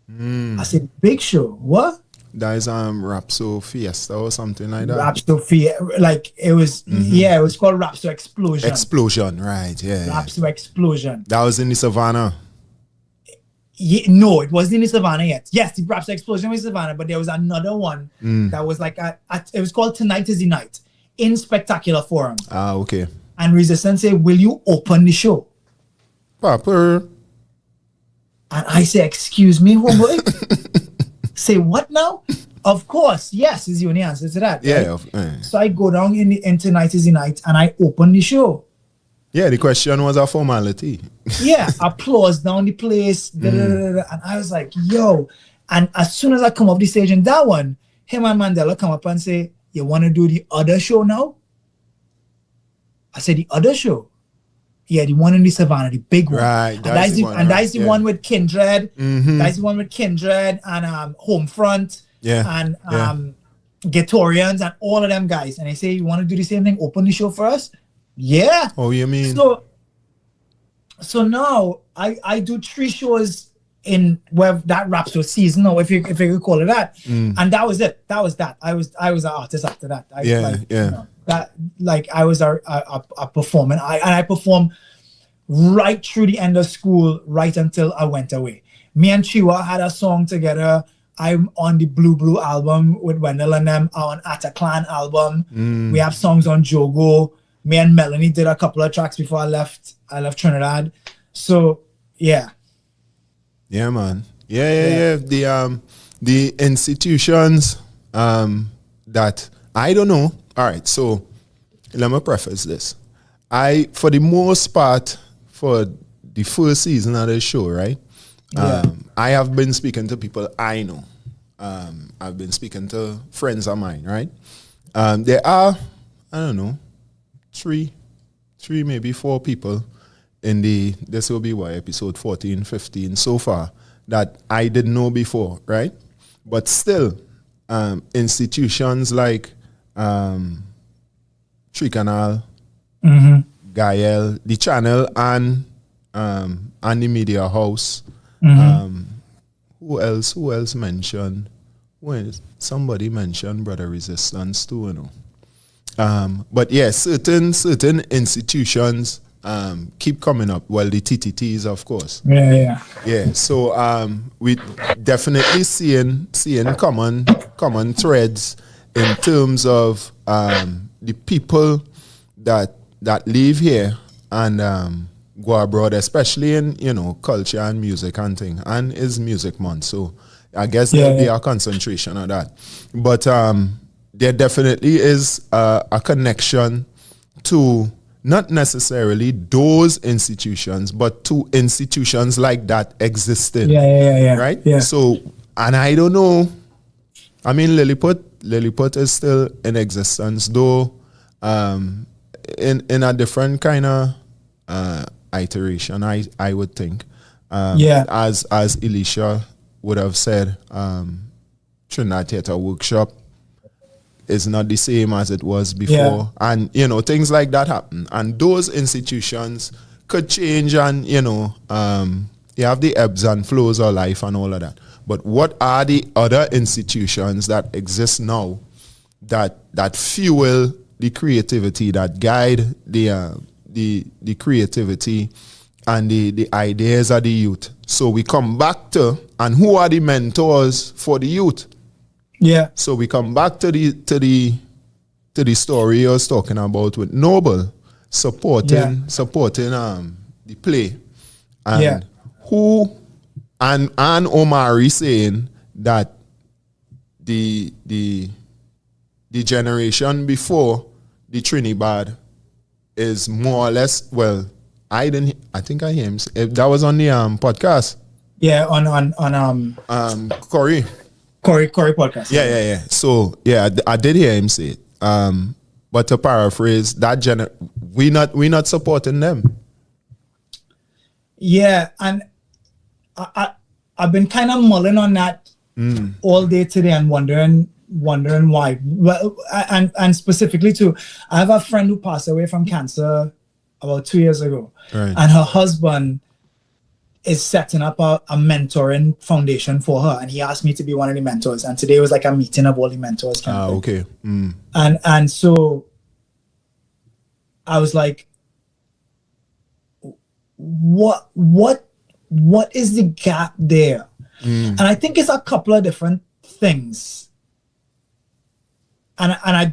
I said, big show? What? That is Rapso Fiesta or something like that. Rapso like it was, yeah, it was called Rapso Explosion. Explosion, right, yeah. Rapso Explosion. That was in the Savannah. Yeah, no, it wasn't in the Savannah yet. Yes, the Rapso Explosion was Savannah, but there was another one that was like, it was called Tonight is the Night in Spectacular Forum. Ah, okay. And Resistance said, will you open the show? Papa. And I say, excuse me, homeboy? Say what now? Of course, yes, is the only answer to that. Yeah. Right? So I go down in Tonight is the Night and I open the show. Yeah, the question was a formality. Yeah, applause down the place. And I was like, yo. And as soon as I come off the stage in that one, him and Mandela come up and say, you want to do the other show now? I said, the other show? Yeah, the one in the Savannah, the big one. Right. That's the one with Kindred. That's the one with Kindred and Homefront. Yeah. And Gatorians and all of them guys. And they say, you want to do the same thing? Open the show for us? Yeah. Oh, you mean? So now I do 3 shows in where that Rapso season, or if you could call it that. And that was it. That was that. I was an artist after that. I was a performer. I performed right through the end of school, right until I went away. Me and Chiwa had a song together. I'm on the Blue album with Wendell and them, on Ataclan album. We have songs on Jogo. Me and Melanie did a couple of tracks before I left Trinidad. So yeah. Yeah, man. Yeah. The institutions that I don't know. All right, so let me preface this. For the most part, for the first season of the show, right? I have been speaking to people I know. I've been speaking to friends of mine, right? There are, I don't know, three, maybe 4 people in this will be what, episode 14, 15 so far that I didn't know before, right? But still, institutions like Tricanal, Gael, the channel, and the media house. Who else mentioned? Well, somebody mentioned Brother Resistance too, you know. But yeah, certain institutions keep coming up. Well, the TTTs, of course. Yeah. So we definitely seeing common threads in terms of the people that live here and go abroad, especially in culture and music and thing. And is Music Month, so I guess there'll be a concentration of that. But there definitely is a connection to not necessarily those institutions, but to institutions like that existing. Right? Yeah. So, and I don't know. I mean, Lilliput is still in existence, though in a different kind of iteration, I would think. As Elisha would have said Trinidad Theatre Workshop is not the same as it was before. Yeah. And, you know, things like that happen. And those institutions could change and, you know, you have the ebbs and flows of life and all of that. But what are the other institutions that exist now that fuel the creativity, that guide the creativity and the ideas of the youth? So we come back to, and who are the mentors for the youth? Yeah. So we come back to the story I was talking about with Noble supporting the play, and who and Omari saying that the generation before the Trinidad is more or less, well, I think I hear him say, that was on the podcast. Yeah, on Corey podcast. Yeah. So yeah, I did hear him say it. But to paraphrase, that we not supporting them. Yeah, and I've been kind of mulling on that all day today and wondering why. Well, and specifically too, I have a friend who passed away from cancer about 2 years ago, right. And her husband is setting up a mentoring foundation for her, and he asked me to be one of the mentors. And today was like a meeting of all the mentors. Kind of okay. And so I was like, what is the gap there? And I think it's a couple of different things. And I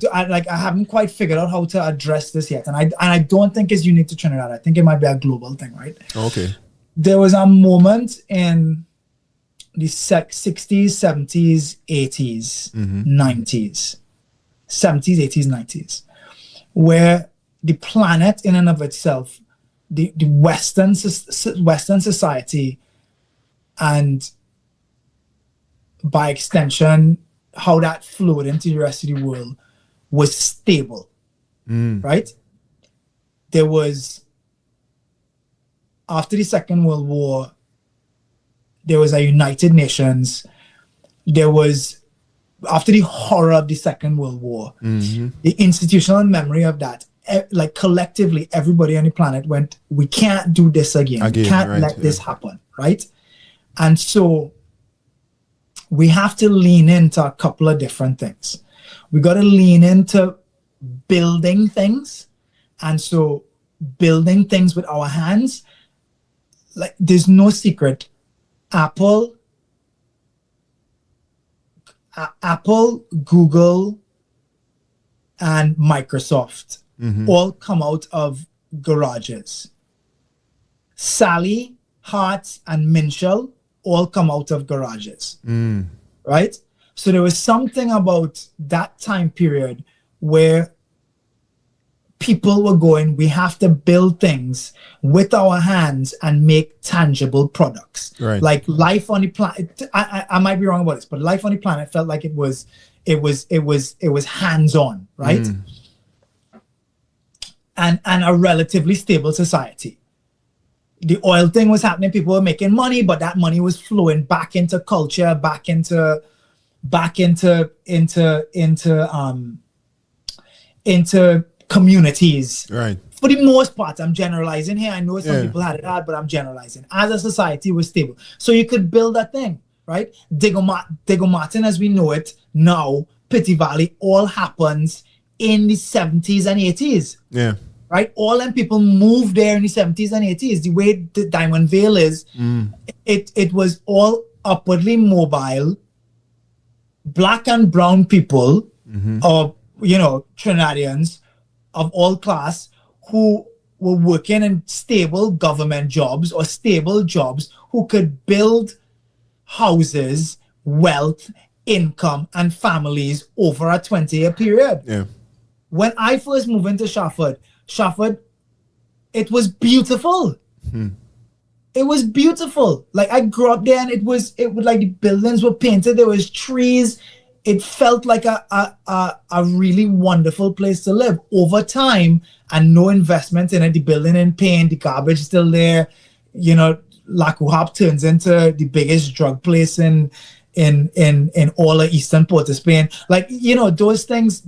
haven't quite figured out how to address this yet. And I don't think it's unique to Trinidad. I think it might be a global thing, right? Okay. There was a moment in the 60s, 70s, 80s, 90s, 70s, 80s, 90s, where the planet in and of itself, the Western society, and by extension, how that flowed into the rest of the world, was stable, right? There was, after the Second World War, there was a United Nations. There was, after the horror of the Second World War, the institutional memory of that, like collectively, everybody on the planet went, we can't do this again. We can't let this happen, right? And so we have to lean into a couple of different things. We got to lean into building things. And so building things with our hands, like there's no secret. Apple, Google, and Microsoft all come out of garages. Sally, Harts, and Minshall all come out of garages, right? So there was something about that time period where people were going, we have to build things with our hands and make tangible products. Right. Like life on the planet, I might be wrong about this, but life on the planet felt like it was hands-on, right? And a relatively stable society. The oil thing was happening, people were making money, but that money was flowing back into culture, back into communities. Right. For the most part, I'm generalizing here. I know some people had it hard, but I'm generalizing. As a society was stable. So you could build that thing, right? Diego Martin, as we know it now, Pity Valley, all happens in the 70s and 80s. Yeah. Right? All them people moved there in the 70s and 80s. The way the Diamond Vale is, it was all upwardly mobile, black and brown people, or, Trinidadians of all class, who were working in stable government jobs or stable jobs, who could build houses, wealth, income, and families over a 20-year period. Yeah. When I first moved into Shafford, it was beautiful. It was beautiful. Like I grew up there, and it was like the buildings were painted. There was trees. It felt like a really wonderful place to live over time, and no investment in it. The building in paint, the garbage still there. Lac-Ouhab turns into the biggest drug place in all of eastern Port of Spain. Like, you know, those things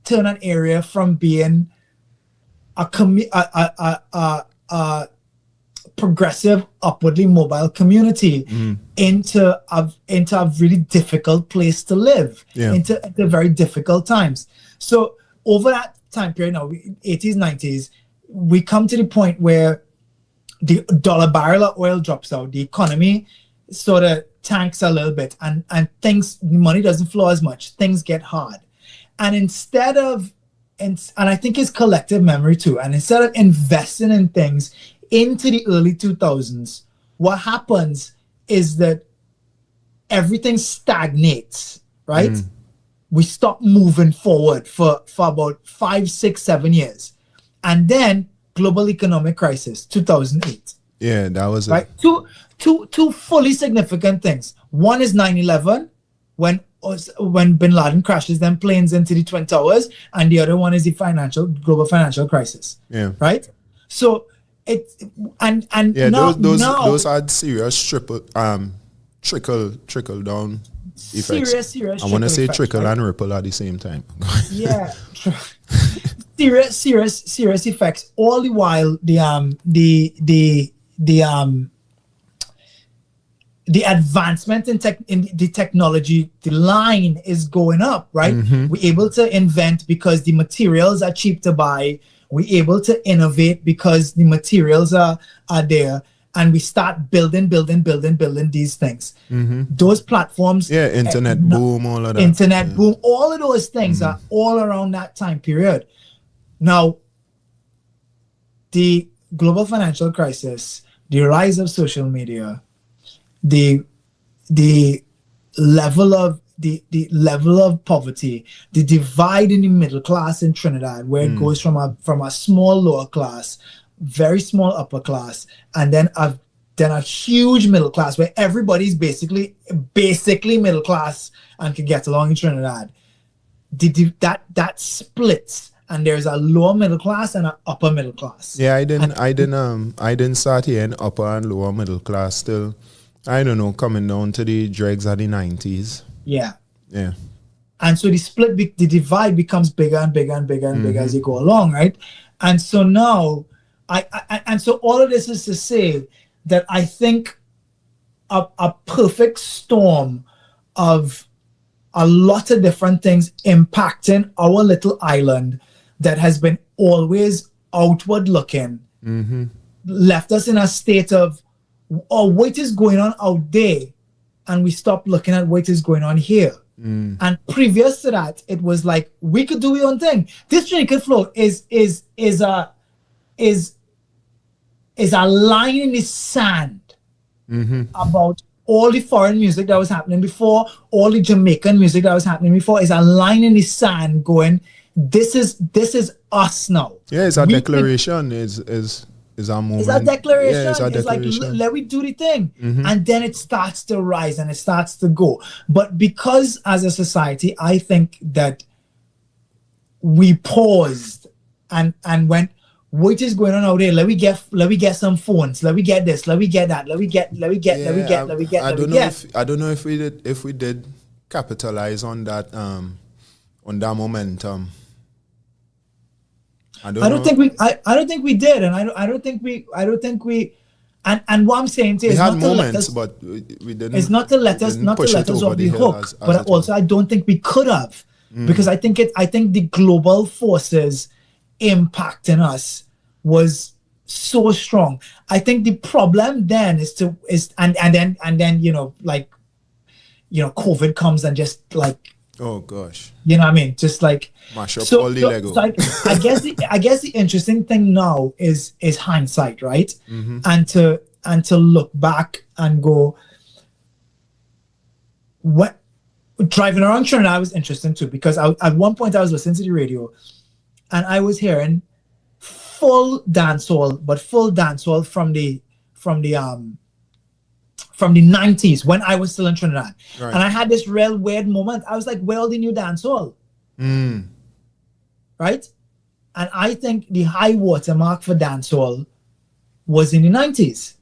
turn an area from being a progressive, upwardly mobile community into a really difficult place to live, into very difficult times. So over that time period now, 80s, 90s, we come to the point where the dollar barrel of oil drops out, the economy sort of tanks a little bit, and money doesn't flow as much, things get hard. And instead of, and I think it's collective memory too, and instead of investing in things into the early 2000s, what happens is that everything stagnates, right? We stop moving forward for about 5, 6, 7 years. And then global economic crisis, 2008. Yeah, that was right. Two fully significant things. One is 9/11, when Bin Laden crashes them planes into the Twin Towers, and the other one is the global financial crisis. Yeah. Right. So those had serious trickle down effects. Serious. I want to say effects, trickle right? and ripple at the same time. Yeah. serious effects. All the while, the advancement in the technology, the line is going up, right? We're able to invent because the materials are cheap to buy. We're able to innovate because the materials are there, and we start building these things. Those platforms, internet boom, all of that. Internet boom, all of those things are all around that time period. Now, the global financial crisis, the rise of social media, the level of poverty, the divide in the middle class in Trinidad, where it goes from a small lower class, very small upper class, and then a huge middle class where everybody's basically middle class and can get along in Trinidad. That splits, and there's a lower middle class and an upper middle class. Yeah, I didn't start here in upper and lower middle class still. I don't know, coming down to the dregs of the 90s. Yeah. Yeah. And so the divide becomes bigger and bigger and bigger and bigger as you go along, right? And so now, and so all of this is to say that I think a perfect storm of a lot of different things impacting our little island that has been always outward looking, left us in a state of, oh, what is going on out there? And we stopped looking at what is going on here. And previous to that, it was like, we could do our own thing. This Trinity Flow is a line in the sand about all the foreign music that was happening before, all the Jamaican music that was happening before, is a line in the sand going, this is us now. Yeah, it's a declaration. Is our moment. It's a declaration. Yeah, it's a declaration. Like, let me do the thing. And then it starts to rise and it starts to go. But because as a society, I think that we paused and went, what is going on out there? Let me get some phones. Let me get this. Let me get that. Let me get. I don't know if we did capitalize on that momentum. I don't think we did, and I don't think we. And what I'm saying to you is had not to moments, let us, but we didn't. It's not to let us off the hook, but also I don't think we could have, because I think the global forces impacting us was so strong. I think the problem then is then COVID comes and just like, oh gosh, you know what I mean, just like mash up all the Lego. So I guess the interesting thing now is hindsight, right? And to look back and go, what driving around Trinidad was interesting too, because at one point I was listening to the radio and I was hearing full dancehall from the 90s when I was still in Trinidad. Right. And I had this real weird moment. I was like, where all the new dancehall? Right? And I think the high watermark for dancehall was in the 90s.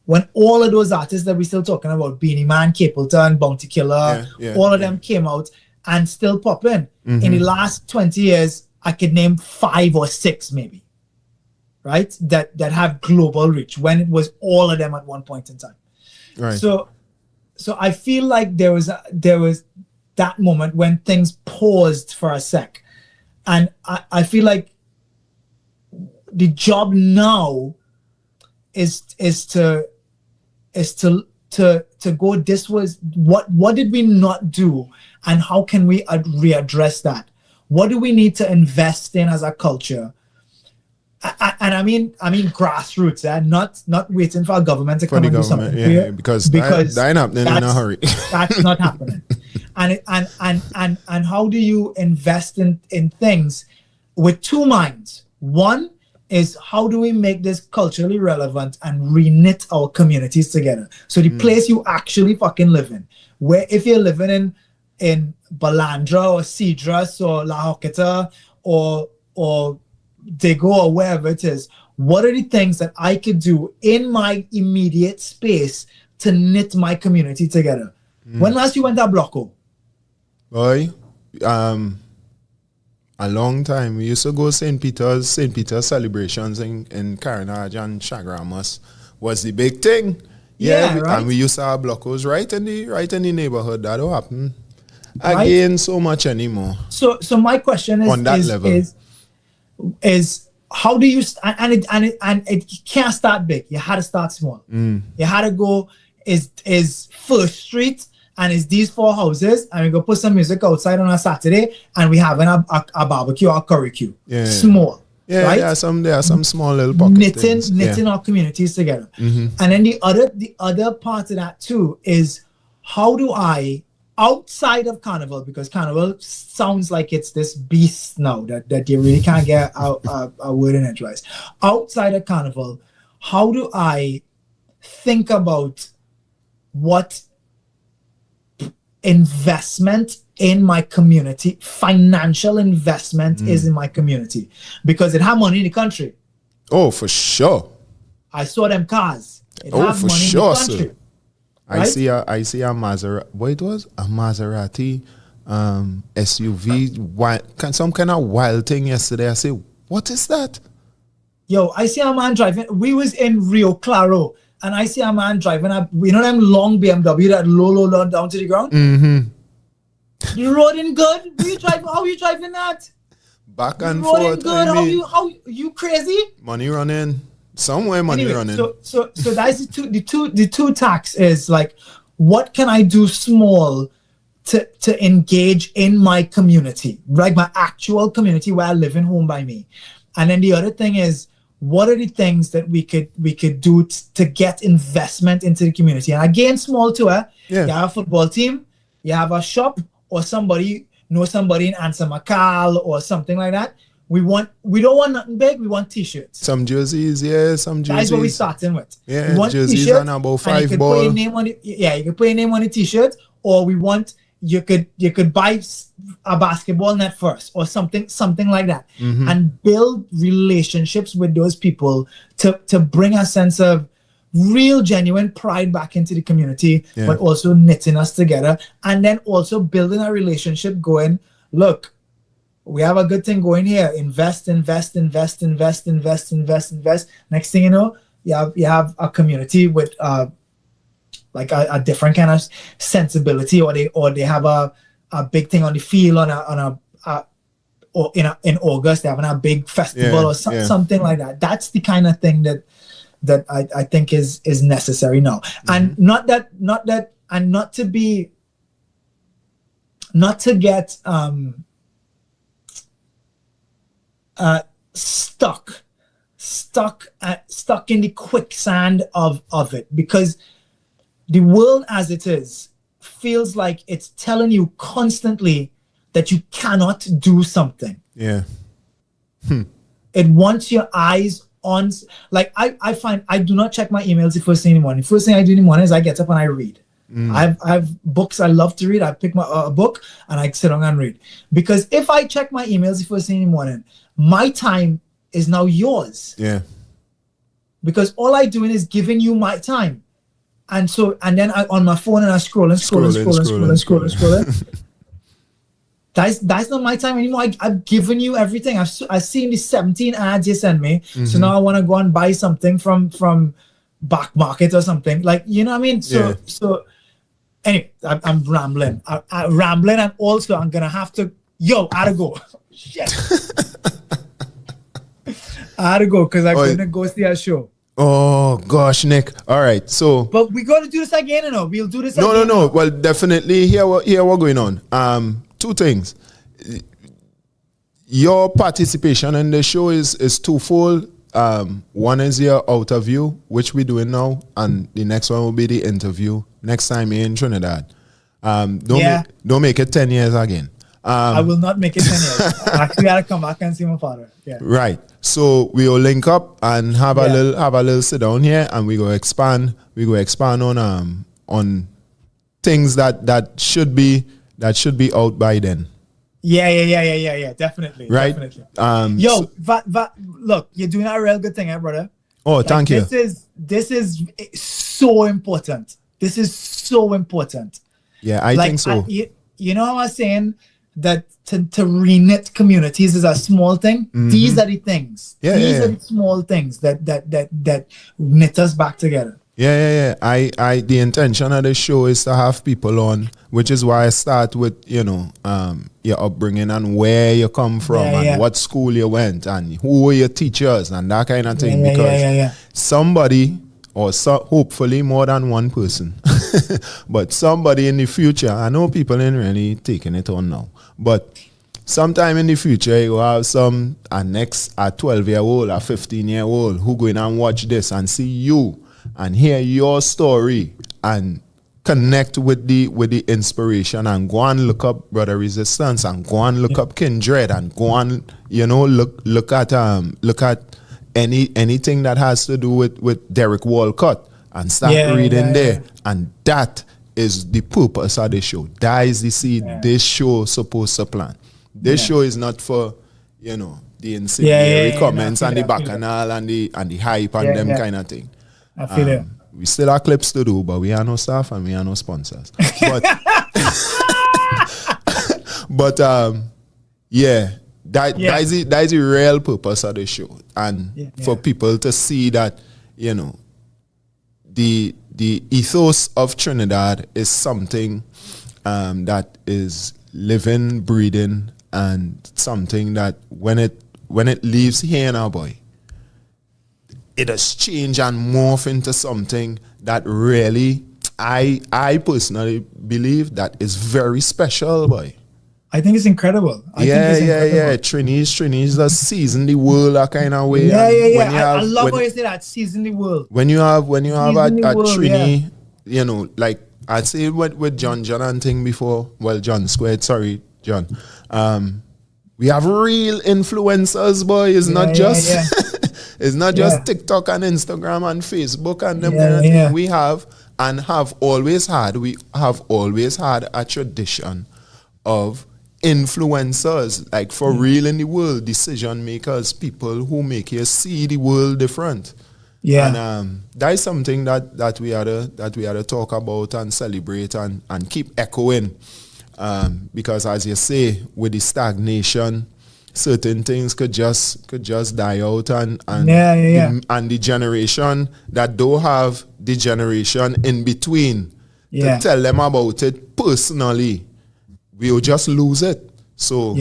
when all of those artists that we're still talking about, Beanie Man, Capleton, Bounty Killer, all of them came out and still popping. In the last 20 years, I could name 5 or 6 maybe, right? That have global reach when it was all of them at one point in time. Right. So I feel like there was that moment when things paused for a sec. And I feel like the job now is to go, this was what did we not do, and how can we readdress that? What do we need to invest in as a culture? And I mean grassroots, not waiting for a government to come and do something. Yeah, because that ain't happening in a hurry. That's not happening. And how do you invest in things with 2 minds? One is, how do we make this culturally relevant and re-knit our communities together? So the place you actually fucking live in, where if you're living in Balandra or Cedras or La Joqueta or Dago or wherever it is, what are the things that I could do in my immediate space to knit my community together? When last you went to Blocko? Boy, a long time. We used to go St. Peter's celebrations in Carnage and Chagramas was the big thing. Yeah, right. And we used to have Blockos right in the neighborhood. That don't happen again so much anymore. So my question is on that level is how do you and it can't start big. You had to start small. You had to go is First Street and it's these 4 houses, and we go put some music outside on a Saturday, and we having a barbecue or a curricue. Yeah. Small. Yeah, right? There are some small little pockets. Knitting our communities together. And then the other part of that too is, how do I, outside of Carnival, because Carnival sounds like it's this beast now that you really can't get a word in edgewise. Outside of Carnival, how do I think about what investment in my community, financial investment is in my community? Because it have money in the country. Oh, for sure. I saw them cars. It oh, have for money sure, in the country. sir. Right? I see a Maserati. What it was? A Maserati SUV. Some kind of wild thing yesterday. I say, what is that? Yo, I see a man driving. We was in Rio Claro, and I see a man driving a, you know them long BMW that low down to the ground? You rolling good? How are you driving that? Back and rolling forth. good? How you crazy? Money running. Somewhere money running. So that's the two tacks is like, what can I do small to engage in my community, like my actual community where I live in home by me? And then the other thing is, what are the things that we could do to get investment into the community? And again, small too. You have a football team, you have a shop, or somebody in Ansa Makal or something like that. We don't want nothing big. We want T-shirts. Some jerseys, some jerseys. That's what we're starting with. Yeah, we want jerseys and about 5 ball. Put your name on it. Yeah, you can put your name on the T-shirt, or you could buy a basketball net first, or something like that, and build relationships with those people to bring a sense of real genuine pride back into the community, but also knitting us together, and then also building a relationship going, look, we have a good thing going here. Invest. Next thing you know, you have a community with like a different kind of sensibility, or they have a big thing on the field or in August they're having a big festival or something like that. That's the kind of thing that I think is necessary now. And not to get stuck in the quicksand of it, because the world as it is feels like it's telling you constantly that you cannot do something. It wants your eyes on, like I find I do not check my emails the first thing in the morning. First thing I do in the morning is I get up and I read. I have books I love to read. I pick my a book and I sit down and read. Because if I check my emails the first thing in the morning, my time is now yours. because all I doing is giving you my time. And so, and then I on my phone and I scrolling. That's not my time anymore. I've given you everything. I've seen the 17 ads you sent me. So now I want to go and buy something from Back Market or something. Like, you know what I mean? So anyway, I'm rambling. I'm rambling, and also I'm gonna have to. I gotta go. Shit. I had to go because I couldn't go see a show. Oh gosh, Nick. All right, so but we got to do this again, we'll do this again. No. Well, definitely here what going on. Two things. Your participation in the show is twofold. One is your outer view, which we're doing now, and the next one will be the interview next time you're in Trinidad. Don't make it 10 years again. I will not make it 10 years. I actually gotta come back and see my father. Yeah. Right. So we'll link up and have a little sit down here, and we go expand. We go expand on things that should be out by then. Yeah. Definitely. Right. Definitely. Look, you're doing a real good thing, brother. Oh, thank you. This is so important. This is so important. Yeah, I think so. You know how I was saying that to reknit communities is a small thing. These are the things. These are the small things that knit us back together. Yeah. The intention of the show is to have people on, which is why I start with your upbringing and where you come from and what school you went and who were your teachers and that kind of thing. Because somebody, or hopefully more than one person, but somebody in the future, I know people ain't really taking it on now, but sometime in the future, you have a 12-year-old, a 15-year-old who going and watch this and see you and hear your story and connect with the inspiration and go and look up Brother Resistance and go and look up Kindred and go and look at anything that has to do with Derek Walcott and start reading there. And that is the purpose of the show. That is the seed this show supposed to plant. This show is not for the incendiary comments and the bacchanal and the hype and them kind of thing. I feel it. We still have clips to do, but we are no staff and we are no sponsors. But that is the real purpose of the show, and for people to see that the ethos of Trinidad is something that is living, breathing, and something that when it leaves here now, boy, it has changed and morphed into something that really, I personally believe that is very special, boy. I think it's incredible. Trini's just season the world that kind of way. I love how you say that, season the world. When you have a Trini, like I say with John and thing before. Well, John Squared, sorry, John. We have real influencers, boy. It's not just it's not just TikTok and Instagram and Facebook and them kind of thing. We have and have always had. We have always had a tradition of influencers, like for real in the world, decision makers, people who make you see the world different. And that is something that we had to talk about and celebrate and keep echoing. Because as you say, with the stagnation, certain things could just die out and the generation that don't have the generation in between to tell them about it personally, we'll just lose it. So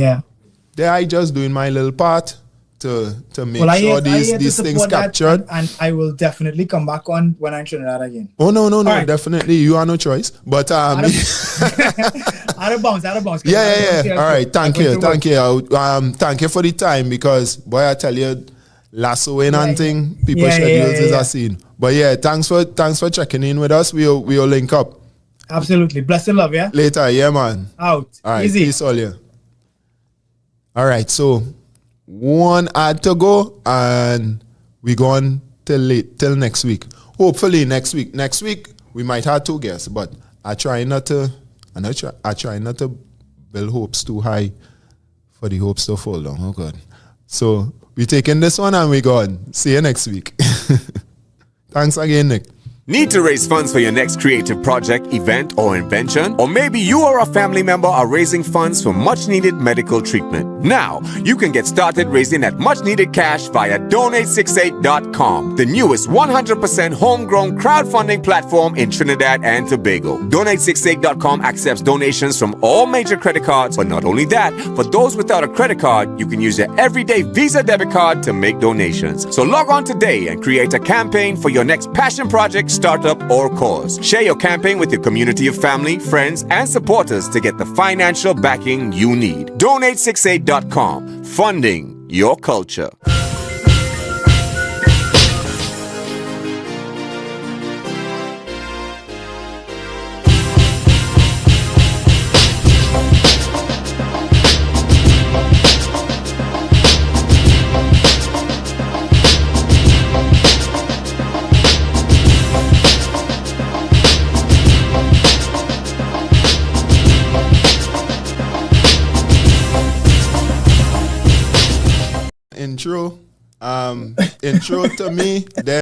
there I just doing my little part to make sure these things captured. And I will definitely come back on when I'm in Trinidad again. Oh no, right. Definitely you have no choice. But out of bounds. Yeah. All right, thank you. Thank you for the time, because boy, I tell you, lassoing and thing, people schedules is a scene. But thanks for checking in with us. We'll link up. Absolutely. Blessed love, yeah? Later, man. Out. All right, easy. Peace all you. All right, so one ad to go, and we going till next week. Hopefully next week. Next week we might have 2 guests, but I try not to build hopes too high for the hopes to fall down. Oh God. So we taking this one and we gone. See you next week. Thanks again, Nick. Need to raise funds for your next creative project, event, or invention? Or maybe you or a family member are raising funds for much needed medical treatment. Now, you can get started raising that much needed cash via Donate68.com, the newest 100% homegrown crowdfunding platform in Trinidad and Tobago. Donate68.com accepts donations from all major credit cards, but not only that, for those without a credit card, you can use your everyday Visa debit card to make donations. So log on today and create a campaign for your next passion project, startup, or cause. Share your campaign with your community of family, friends, and supporters to get the financial backing you need. Donate68.com, funding your culture. Intro to me,